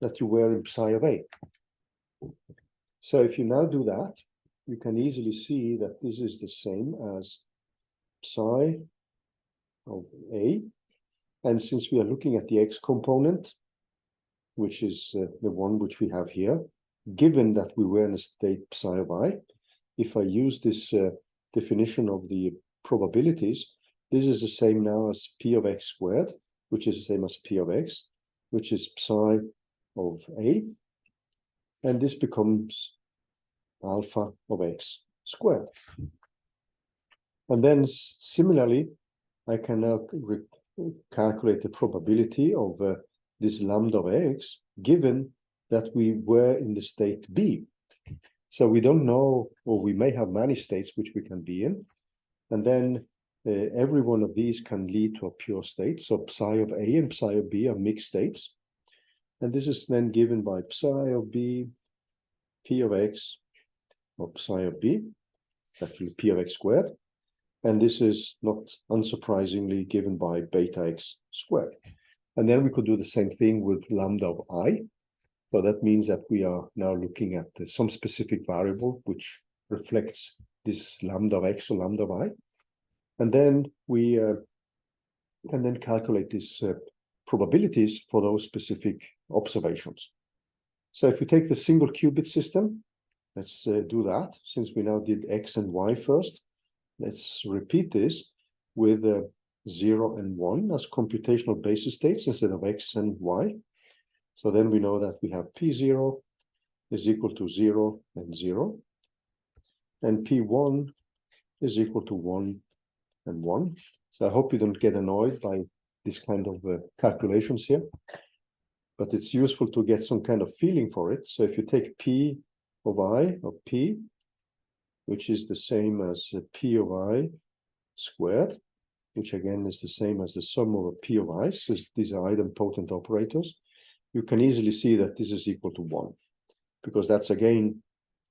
that you were in psi of a. So if you now do that, you can easily see that this is the same as psi of a. And since we are looking at the x component, which is the one which we have here, given that we were in a state psi of I, if I use this definition of the probabilities, this is the same now as p of x squared, which is the same as p of x, which is psi of a, and this becomes alpha of x squared. And then similarly, I can now calculate the probability of this lambda of x, given that we were in the state B. So we don't know, or we may have many states which we can be in. And then every one of these can lead to a pure state. So psi of A and psi of B are mixed states. And this is then given by psi of B, P of X, or psi of B, actually P of X squared. And this is not unsurprisingly given by beta X squared. And then we could do the same thing with lambda of I. So that means that we are now looking at some specific variable which reflects this lambda of X or lambda of I. And then we can then calculate these probabilities for those specific observations. So if we take the single qubit system, let's do that. Since we now did X and Y first, let's repeat this with 0 and 1 as computational basis states instead of X and Y. So then we know that we have P0 is equal to 0 and 0. And P1 is equal to 1 and 1. So I hope you don't get annoyed by this kind of calculations here. But it's useful to get some kind of feeling for it. So if you take P of I of P, which is the same as P of I squared, which again is the same as the sum over P of I, so these are idempotent operators, you can easily see that this is equal to 1, because that's again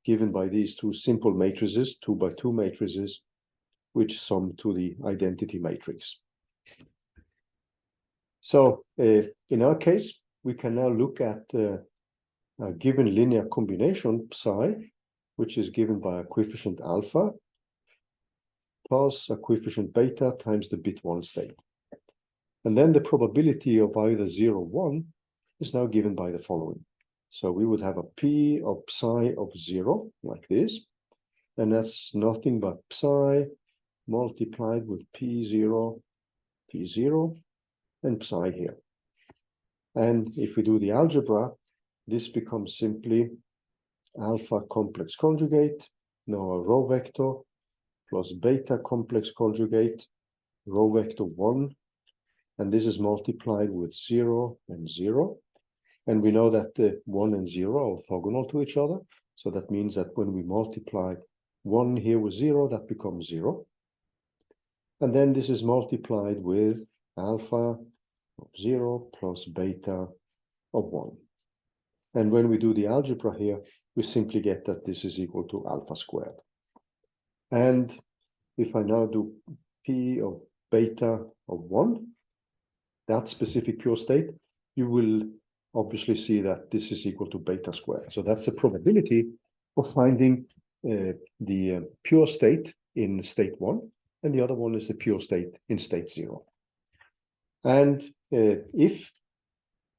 given by these two simple matrices, 2 by 2 matrices, which sum to the identity matrix. So in our case, we can now look at a given linear combination psi, which is given by a coefficient alpha plus a coefficient beta times the bit 1 state. And then the probability of either 0, 1 is now given by the following. So we would have a P of psi of 0, like this. And that's nothing but psi multiplied with P0, P0, and psi here. And if we do the algebra, this becomes simply alpha complex conjugate, now a row vector, plus beta complex conjugate, row vector 1, and this is multiplied with 0 and 0. And we know that the 1 and 0 are orthogonal to each other. So that means that when we multiply 1 here with 0, that becomes 0. And then this is multiplied with alpha of 0 plus beta of 1. And when we do the algebra here, we simply get that this is equal to alpha squared. And if I now do P of beta of 1, that specific pure state, you will obviously see that this is equal to beta squared. So that's the probability of finding the pure state in state 1, and the other one is the pure state in state 0. And if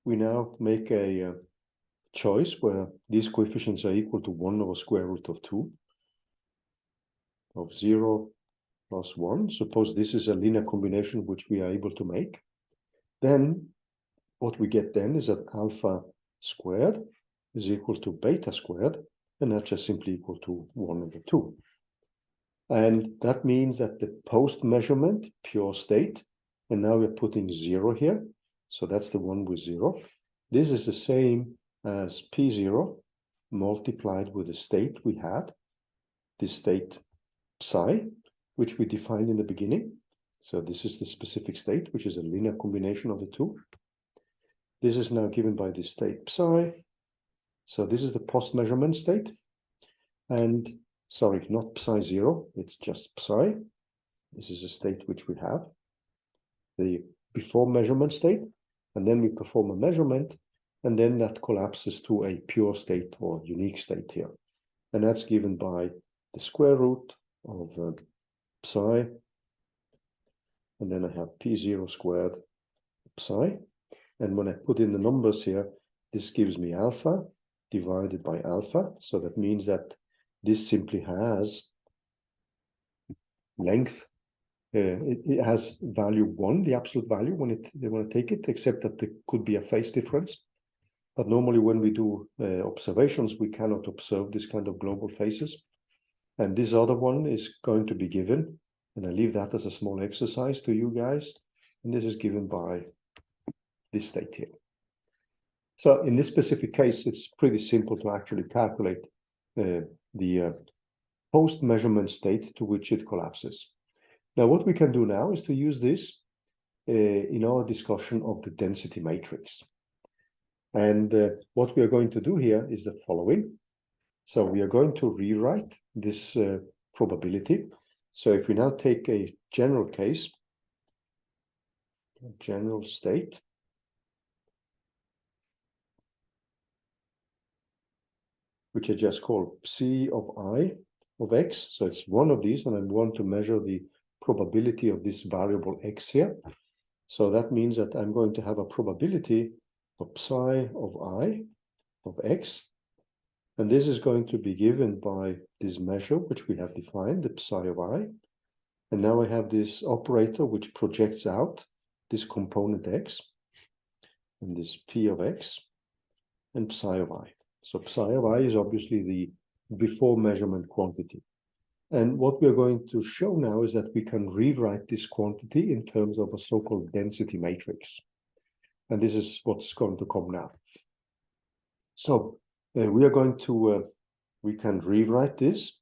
we now make a choice where these coefficients are equal to 1 over square root of 2 of 0 plus 1, suppose this is a linear combination which we are able to make, then what we get then is that alpha squared is equal to beta squared, and that's just simply equal to 1/2. And that means that the post-measurement pure state, and now we're putting 0 here, so that's the one with 0. This is the same as P0 multiplied with the state we had, this state psi, which we defined in the beginning. So this is the specific state, which is a linear combination of the two. This is now given by the state psi. So this is the post-measurement state. And sorry, not psi 0, it's just psi. This is a state which we have, the before measurement state. And then we perform a measurement, and then that collapses to a pure state or unique state here. And that's given by the square root of psi. And then I have P0 squared psi. And when I put in the numbers here, this gives me alpha divided by alpha. So that means that this simply has length. It has value 1, the absolute value, when they want to take it, except that there could be a phase difference. But normally when we do observations, we cannot observe this kind of global phases. And this other one is going to be given, and I leave that as a small exercise to you guys. And this is given by this state here. So in this specific case, it's pretty simple to actually calculate the post-measurement state to which it collapses. Now, what we can do now is to use this in our discussion of the density matrix. And what we are going to do here is the following. So we are going to rewrite this probability. So if we now take a general case, a general state, which I just call psi of I of x. So it's one of these, and I want to measure the probability of this variable x here. So that means that I'm going to have a probability of psi of I of x. And this is going to be given by this measure, which we have defined, the psi of I. And now I have this operator which projects out this component x, and this p of x, and psi of I. So psi of I is obviously the before measurement quantity. And what we're going to show now is that we can rewrite this quantity in terms of a so-called density matrix. And this is what's going to come now. So we are going to, we can rewrite this,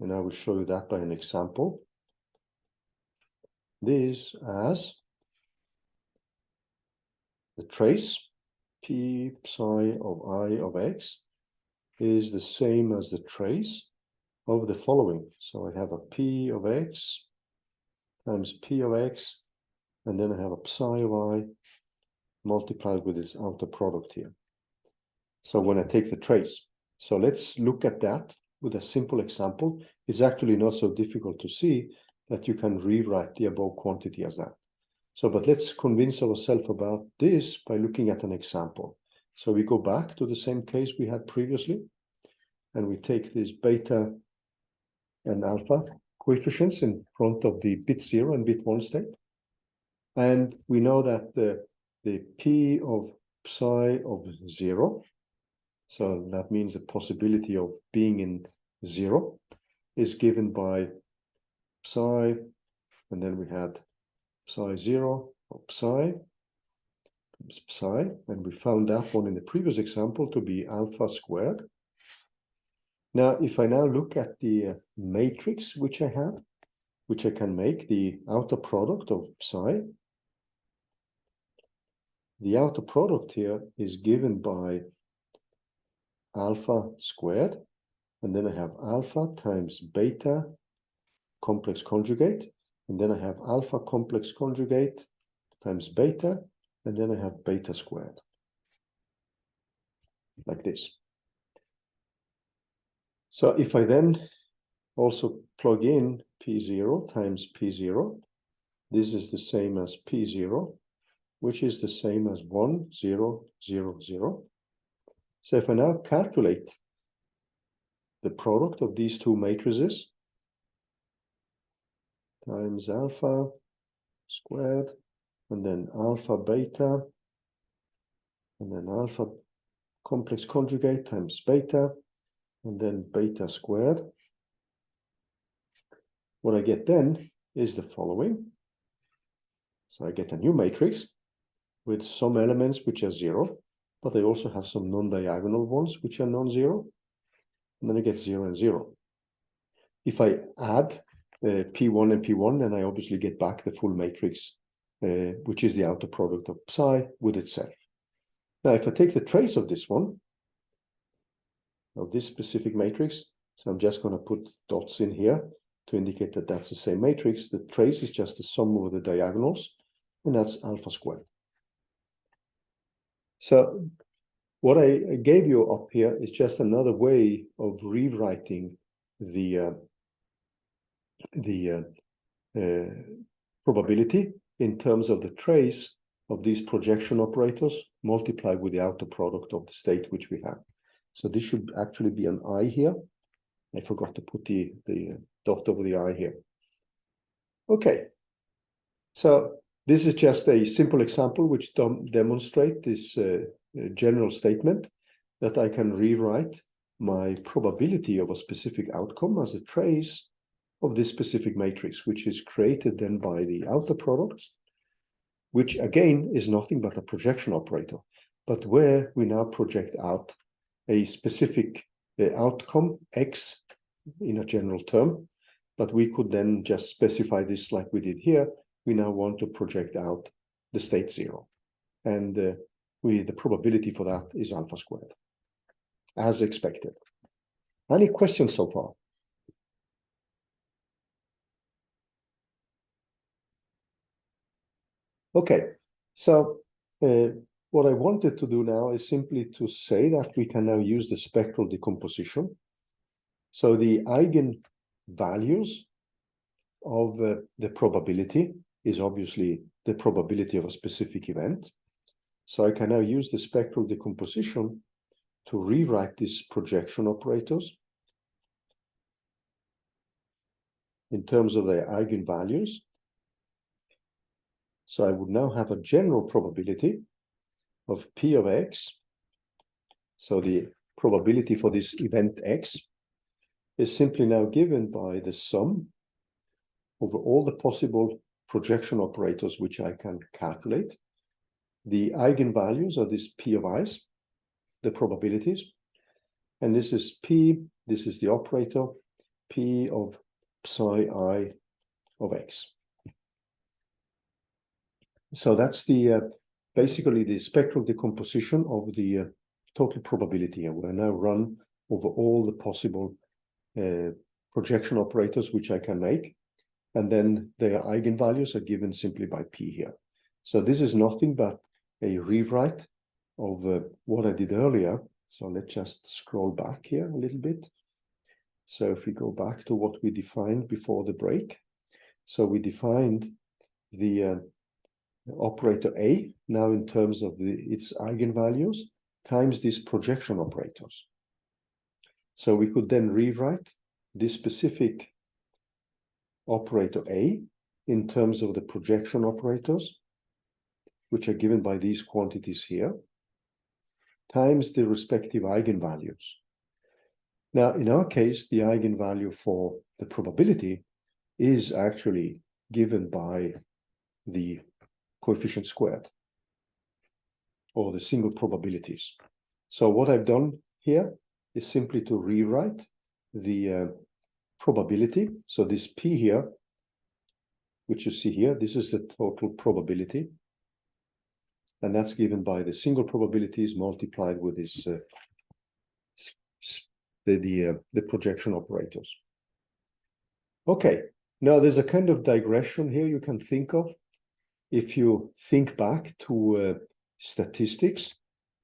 and I will show you that by an example. This as the trace p psi of I of x is the same as the trace of the following. So I have a p of x times p of x, and then I have a psi of I multiplied with its outer product here. So when I take the trace, so let's look at that with a simple example. It's actually not so difficult to see that you can rewrite the above quantity as that. So, but let's convince ourselves about this by looking at an example. So we go back to the same case we had previously, and we take this beta and alpha coefficients in front of the bit 0 and bit 1 state. And we know that the p of psi of 0, so that means the possibility of being in 0, is given by psi, and then we had psi 0 of psi, and we found that one in the previous example to be alpha squared. Now, if I now look at the matrix which I have, which I can make the outer product of psi, the outer product here is given by alpha squared, and then I have alpha times beta complex conjugate, and then I have alpha complex conjugate times beta, and then I have beta squared, like this. So if I then also plug in P0 times P0, this is the same as P0, which is the same as 1, 0, 0, 0. So if I now calculate the product of these two matrices times alpha squared, and then alpha beta, and then alpha complex conjugate times beta, and then beta squared. What I get then is the following. So I get a new matrix with some elements which are 0, but I also have some non-diagonal ones which are non-zero. And then I get 0 and 0. If I add P1 and P1, then I obviously get back the full matrix, which is the outer product of psi with itself. Now, if I take the trace of this one, of this specific matrix, so I'm just going to put dots in here to indicate that that's the same matrix. The trace is just the sum over the diagonals, and that's alpha squared. So what I gave you up here is just another way of rewriting the probability in terms of the trace of these projection operators multiplied with the outer product of the state which we have. So this should actually be an I here. I forgot to put the dot over the I here. Okay, so this is just a simple example which demonstrates this general statement that I can rewrite my probability of a specific outcome as a trace of this specific matrix, which is created then by the outer products, which again is nothing but a projection operator, but where we now project out a specific outcome x in a general term, but we could then just specify this like we did here. We now want to project out the state 0, and the probability for that is alpha squared, as expected. Any questions so far? Okay, so what I wanted to do now is simply to say that we can now use the spectral decomposition. So the eigenvalues of the probability is obviously the probability of a specific event. So I can now use the spectral decomposition to rewrite these projection operators in terms of their eigenvalues. So I would now have a general probability of P of x. So the probability for this event x is simply now given by the sum over all the possible projection operators which I can calculate. The eigenvalues are this P of i's, the probabilities. And this is P, this is the operator, P of psi I of x. So that's the basically the spectral decomposition of the total probability. And we're now run over all the possible projection operators which I can make. And then their eigenvalues are given simply by P here. So this is nothing but a rewrite of what I did earlier. So let's just scroll back here a little bit. So if we go back to what we defined before the break. So we defined the operator A now in terms of its eigenvalues times these projection operators. So we could then rewrite this specific operator A in terms of the projection operators, which are given by these quantities here, times the respective eigenvalues. Now, in our case, the eigenvalue for the probability is actually given by the coefficient squared, or the single probabilities. So what I've done here is simply to rewrite the probability. So this P here, which you see here, this is the total probability. And that's given by the single probabilities multiplied with this the projection operators. Okay, now there's a kind of digression here you can think of. If you think back to statistics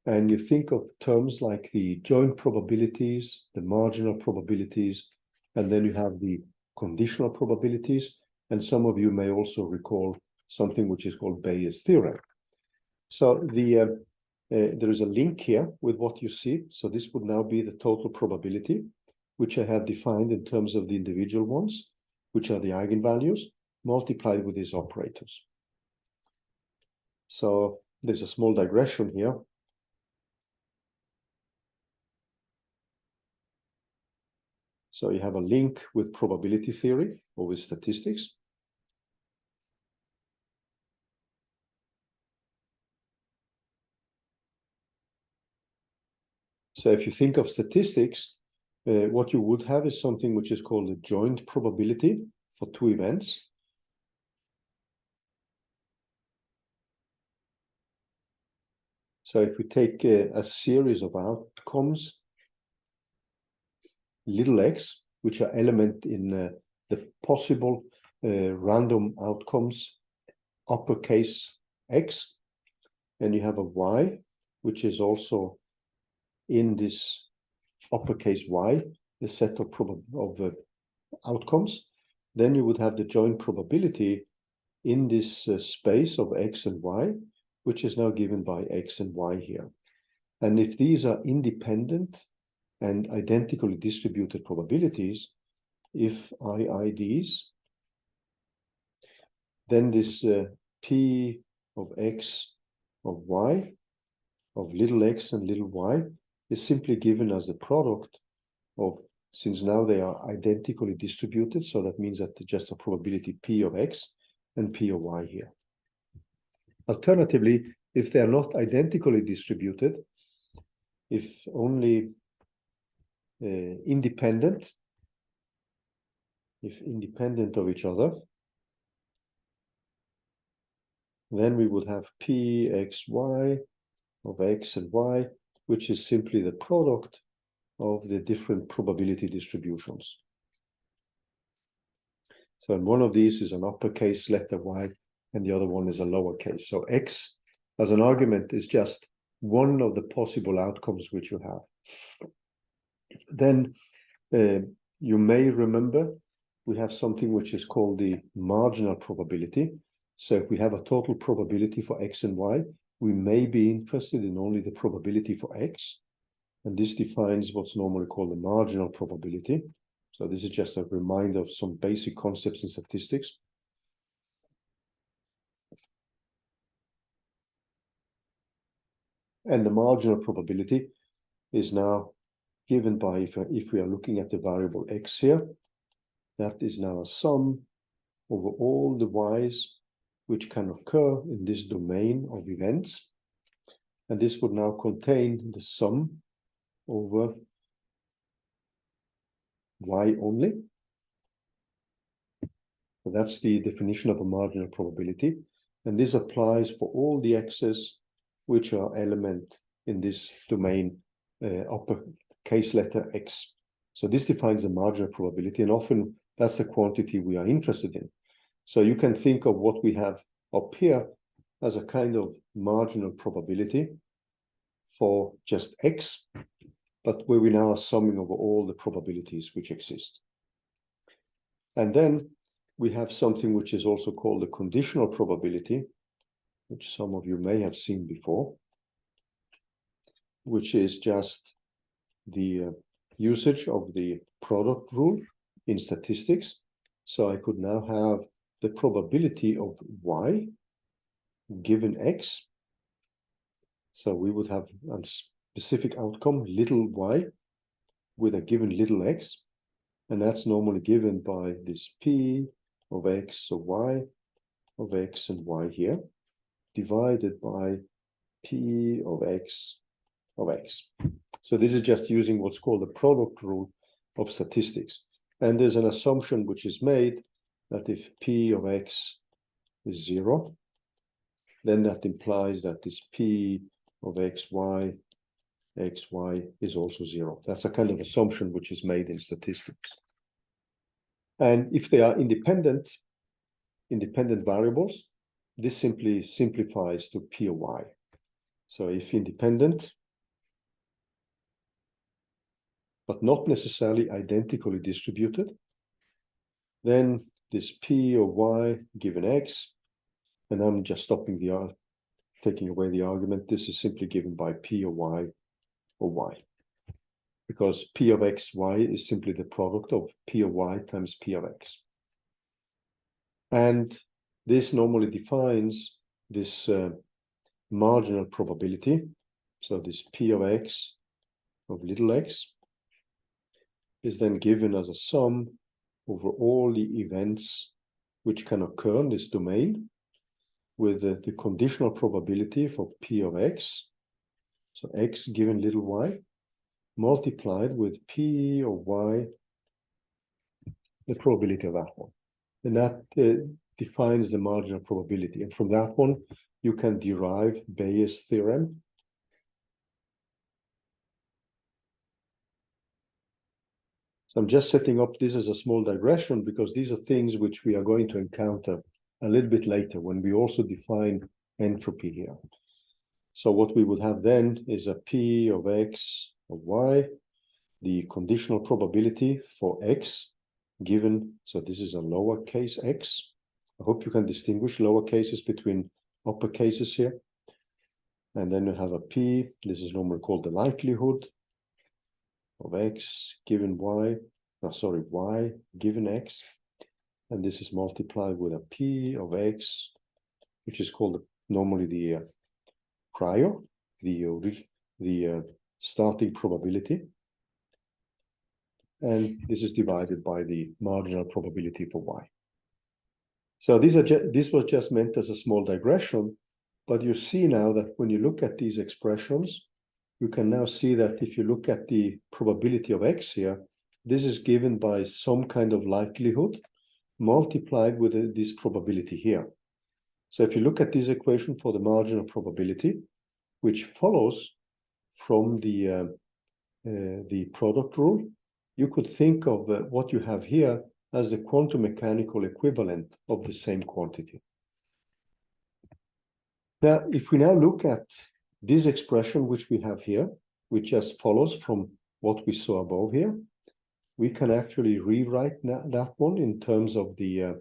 and you think of terms like the joint probabilities, the marginal probabilities, and then you have the conditional probabilities, and some of you may also recall something which is called Bayes' theorem. So there is a link here with what you see. So this would now be the total probability, which I have defined in terms of the individual ones, which are the eigenvalues, multiplied with these operators. So there's a small digression here. So you have a link with probability theory or with statistics. So if you think of statistics, what you would have is something which is called a joint probability for two events. So if we take a series of outcomes, little x, which are element in the possible random outcomes, uppercase x, and you have a y, which is also in this uppercase y, the set of outcomes, then you would have the joint probability in this space of x and y, which is now given by x and y here. And if these are independent and identically distributed probabilities, if IIDs, then this P of x of y, of little x and little y, is simply given as the product of, since now they are identically distributed, so that means that just a probability P of x and P of y here. Alternatively, if they are not identically distributed, if only independent of each other, then we would have Pxy of x and y, which is simply the product of the different probability distributions. So one of these is an uppercase letter y, and the other one is a lowercase. So x as an argument is just one of the possible outcomes which you have. Then you may remember we have something which is called the marginal probability. So if we have a total probability for x and y, we may be interested in only the probability for x. And this defines what's normally called the marginal probability. So this is just a reminder of some basic concepts in statistics. And the marginal probability is now given by, if we are looking at the variable x here, that is now a sum over all the y's which can occur in this domain of events. And this would now contain the sum over y only. So that's the definition of a marginal probability. And this applies for all the x's which are element in this domain uppercase letter x. So this defines the marginal probability, and often that's the quantity we are interested in. So you can think of what we have up here as a kind of marginal probability for just x, but where we now are summing over all the probabilities which exist. And then we have something which is also called the conditional probability, which some of you may have seen before, which is just the usage of the product rule in statistics. So I could now have the probability of y given x. So we would have a specific outcome, little y, with a given little x. And that's normally given by this P of x of y of x and y here, divided by P of x of x. So this is just using what's called the product rule of statistics. And there's an assumption which is made that if P of x is 0, then that implies that this P of xy is also 0. That's a kind of assumption which is made in statistics. And if they are independent variables, this simply simplifies to P of y. So if independent, but not necessarily identically distributed, then this P of y given x, and I'm just stopping taking away the argument, this is simply given by P of y or y. Because P of x, y is simply the product of P of y times P of x. And this normally defines this marginal probability. So this P of x of little x is then given as a sum over all the events which can occur in this domain with the conditional probability for P of X. So X given little y multiplied with P of Y, the probability of that one. And that defines the marginal probability. And from that one, you can derive Bayes' theorem. So I'm just setting up this as a small digression because these are things which we are going to encounter a little bit later when we also define entropy here. So what we would have then is a P of X of Y, the conditional probability for X given, so this is a lowercase x. I hope you can distinguish lower cases between upper cases here. And then you have a P, this is normally called the likelihood of X given Y, Y given X. And this is multiplied with a P of X, which is called normally the prior, the starting probability. And this is divided by the marginal probability for Y. So this was just meant as a small digression, but you see now that when you look at these expressions, you can now see that if you look at the probability of X here, this is given by some kind of likelihood multiplied with this probability here. So if you look at this equation for the marginal probability, which follows from the product rule, you could think of what you have here as the quantum mechanical equivalent of the same quantity. Now, if we now look at this expression which we have here, which just follows from what we saw above here, we can actually rewrite that one in terms of the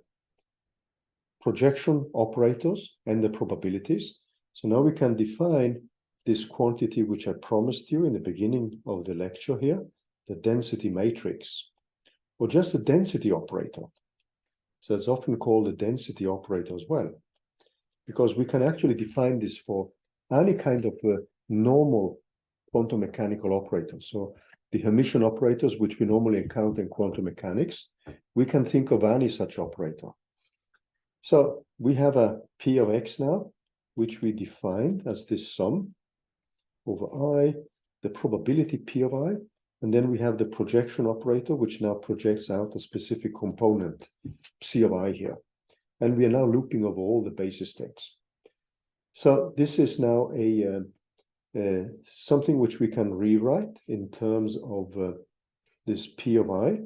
projection operators and the probabilities. So now we can define this quantity which I promised you in the beginning of the lecture here, the density matrix, or just the density operator. So it's often called the density operator as well, because we can actually define this for any kind of normal quantum mechanical operator. So the Hermitian operators, which we normally encounter in quantum mechanics, we can think of any such operator. So we have a P of X now, which we defined as this sum over I, the probability P of I, and then we have the projection operator, which now projects out a specific component, C of I here. And we are now looping over all the basis states. So this is now something which we can rewrite in terms of this P of I,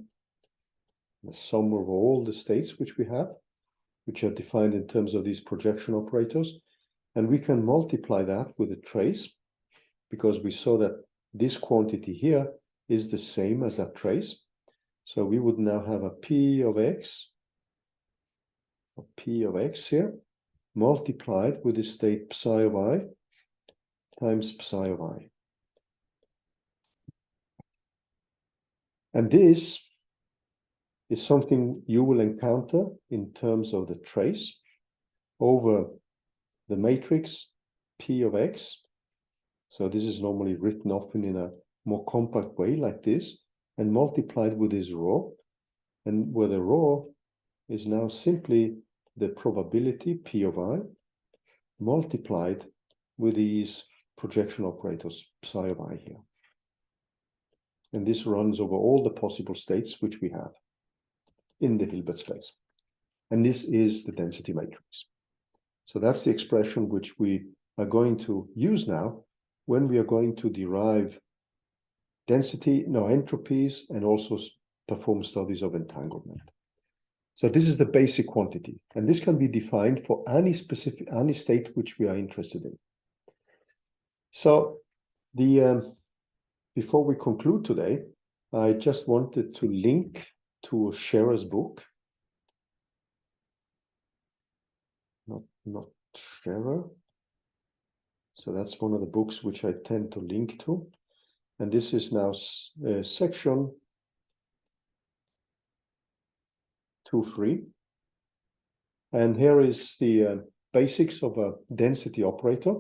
the sum of all the states which we have, which are defined in terms of these projection operators. And we can multiply that with a trace, because we saw that this quantity here is the same as that trace. So we would now have a P of X here, multiplied with the state psi of I times psi of I. And this is something you will encounter in terms of the trace over the matrix P of X. So this is normally written often in a more compact way like this, and multiplied with this rho, and where the rho is now simply the probability P of I multiplied with these projection operators psi of I here. And this runs over all the possible states which we have in the Hilbert space. And this is the density matrix. So that's the expression which we are going to use now when we are going to derive entropies, and also perform studies of entanglement. So this is the basic quantity, and this can be defined for any state which we are interested in. So before we conclude today, I just wanted to link to Scherer's book. Not Scherer. So that's one of the books which I tend to link to. And this is now section 2.3. And here is the basics of a density operator.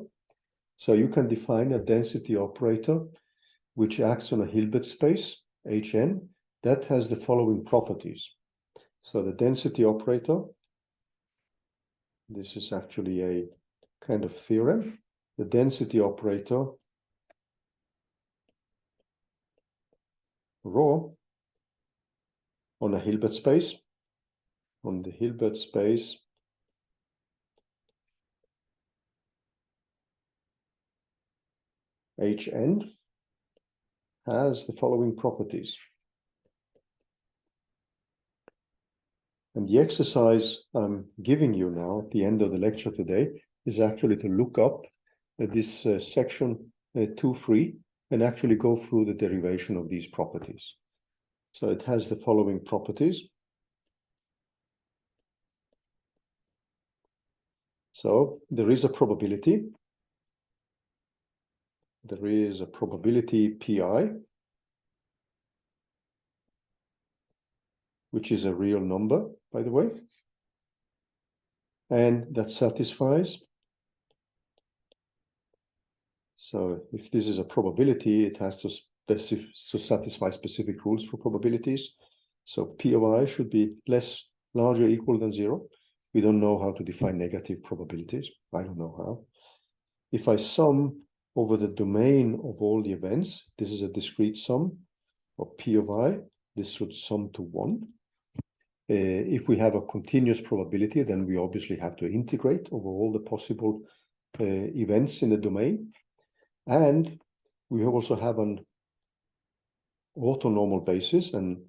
So you can define a density operator which acts on a Hilbert space, Hn, that has the following properties. So the density operator, this is actually a kind of theorem. The density operator rho on a Hilbert space, on the Hilbert space Hn has the following properties. And the exercise I'm giving you now at the end of the lecture today is actually to look up this section 2.3 and actually go through the derivation of these properties. So it has the following properties. So there is a probability. There is a probability pi, which is a real number, by the way, and that satisfies. So if this is a probability, it has to satisfy specific rules for probabilities. So P of I should be less, larger, equal than 0. We don't know how to define negative probabilities. I don't know how. If I sum over the domain of all the events, this is a discrete sum of P of I. This should sum to 1. If we have a continuous probability, then we obviously have to integrate over all the possible events in the domain. And we also have an orthonormal basis, and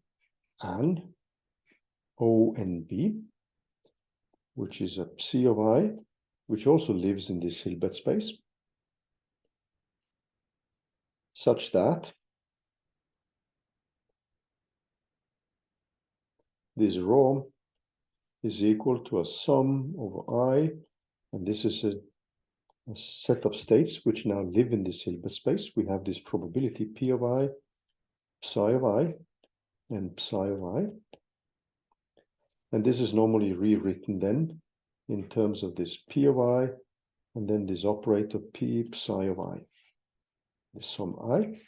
O and B, which is a C of I, which also lives in this Hilbert space, such that this rho is equal to a sum of I, and this is a set of states which now live in this Hilbert space. We have this probability P of I, psi of I, and psi of I. And this is normally rewritten then in terms of this P of I, and then this operator P psi of I, the sum I.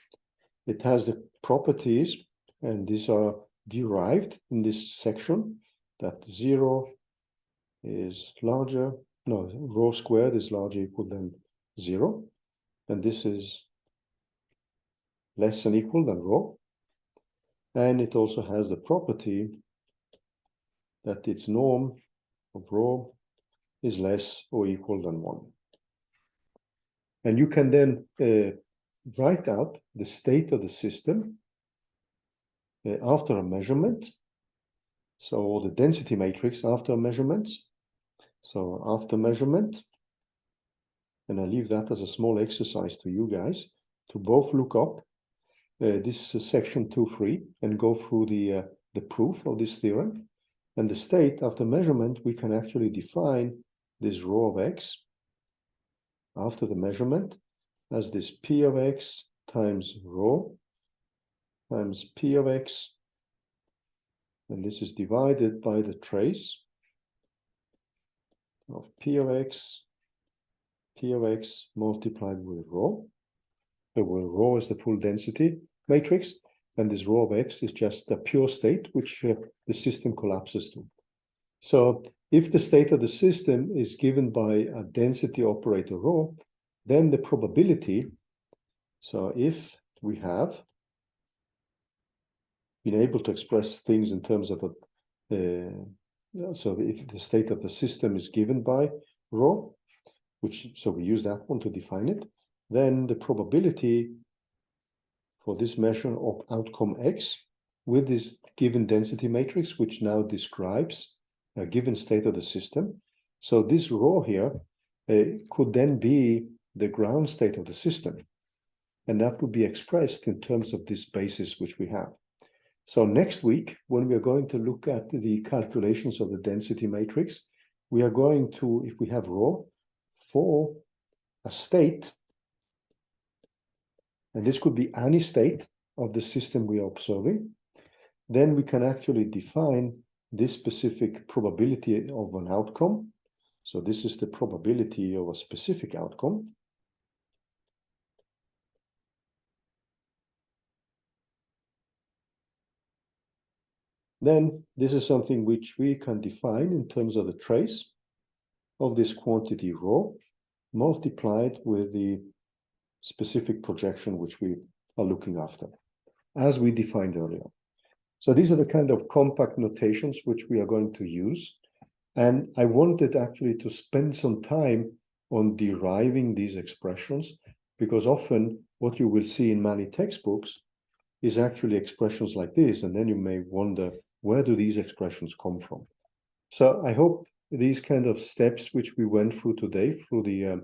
It has the properties, and these are derived in this section, that 0 is larger, no, rho squared is larger or equal than 0, and this is less than equal than rho. And it also has the property that its norm of rho is less or equal than 1. And you can then write out the state of the system after a measurement. So the density matrix after measurements. So after measurement, and I leave that as a small exercise to you guys to both look up this section 2.3 and go through the proof of this theorem. And the state after measurement, we can actually define this rho of x after the measurement as this P of x times rho times P of x, and this is divided by the trace of P of x multiplied with rho. So where rho is the full density matrix, and this rho of x is just a pure state which the system collapses to. So if the state of the system is given by a density operator rho, then the probability, so if we have been able to express things in terms of so if the state of the system is given by rho, so we use that one to define it, then the probability for this measure of outcome x with this given density matrix, which now describes a given state of the system. So this rho here could then be the ground state of the system. And that would be expressed in terms of this basis which we have. So next week, when we are going to look at the calculations of the density matrix, we are going to, if we have rho for a state, and this could be any state of the system we are observing, then we can actually define this specific probability of an outcome. So this is the probability of a specific outcome. Then this is something which we can define in terms of the trace of this quantity rho multiplied with the specific projection which we are looking after, as we defined earlier. So these are the kind of compact notations which we are going to use. And I wanted actually to spend some time on deriving these expressions, because often what you will see in many textbooks is actually expressions like this, and then you may wonder, where do these expressions come from? So I hope these kind of steps which we went through today, through the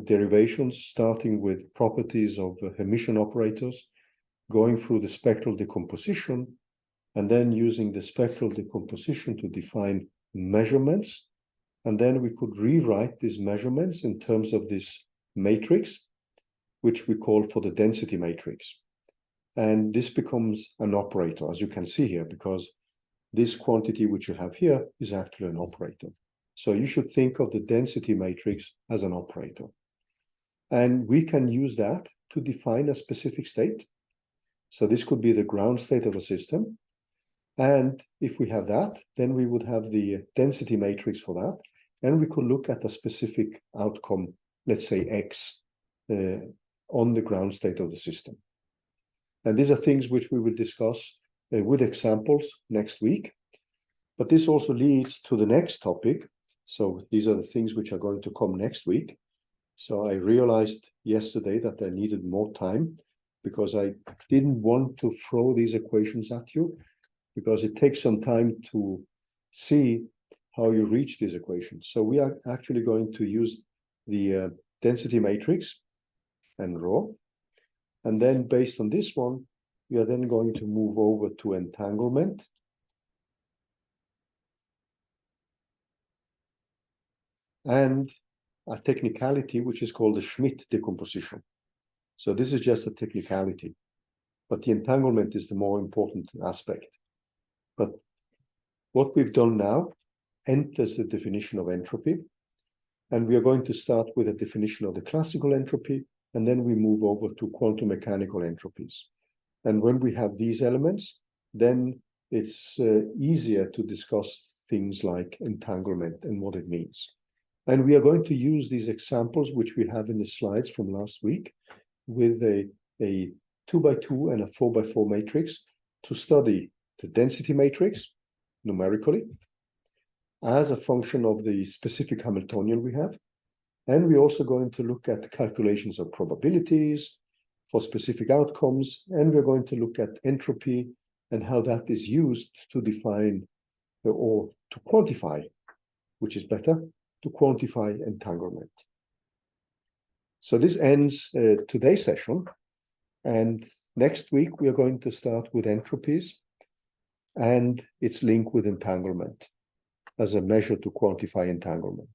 derivations, starting with properties of Hermitian operators, going through the spectral decomposition, and then using the spectral decomposition to define measurements. And then we could rewrite these measurements in terms of this matrix, which we call for the density matrix. And this becomes an operator, as you can see here, because this quantity which you have here is actually an operator. So you should think of the density matrix as an operator. And we can use that to define a specific state. So this could be the ground state of a system. And if we have that, then we would have the density matrix for that. And we could look at a specific outcome, let's say X, on the ground state of the system. And these are things which we will discuss with examples next week. But this also leads to the next topic. So these are the things which are going to come next week. So I realized yesterday that I needed more time, because I didn't want to throw these equations at you, because it takes some time to see how you reach these equations. So we are actually going to use the density matrix and rho. And then based on this one, we are then going to move over to entanglement. And a technicality which is called the Schmidt decomposition. So this is just a technicality, but the entanglement is the more important aspect. But what we've done now enters the definition of entropy. And we are going to start with a definition of the classical entropy, and then we move over to quantum mechanical entropies. And when we have these elements, then it's easier to discuss things like entanglement and what it means. And we are going to use these examples, which we have in the slides from last week, with a 2x2 and a 4x4 matrix to study the density matrix numerically as a function of the specific Hamiltonian we have. And we're also going to look at calculations of probabilities for specific outcomes. And we're going to look at entropy and how that is used to define or to quantify, which is better, to quantify entanglement. So this ends today's session. And next week, we are going to start with entropies and its link with entanglement as a measure to quantify entanglement.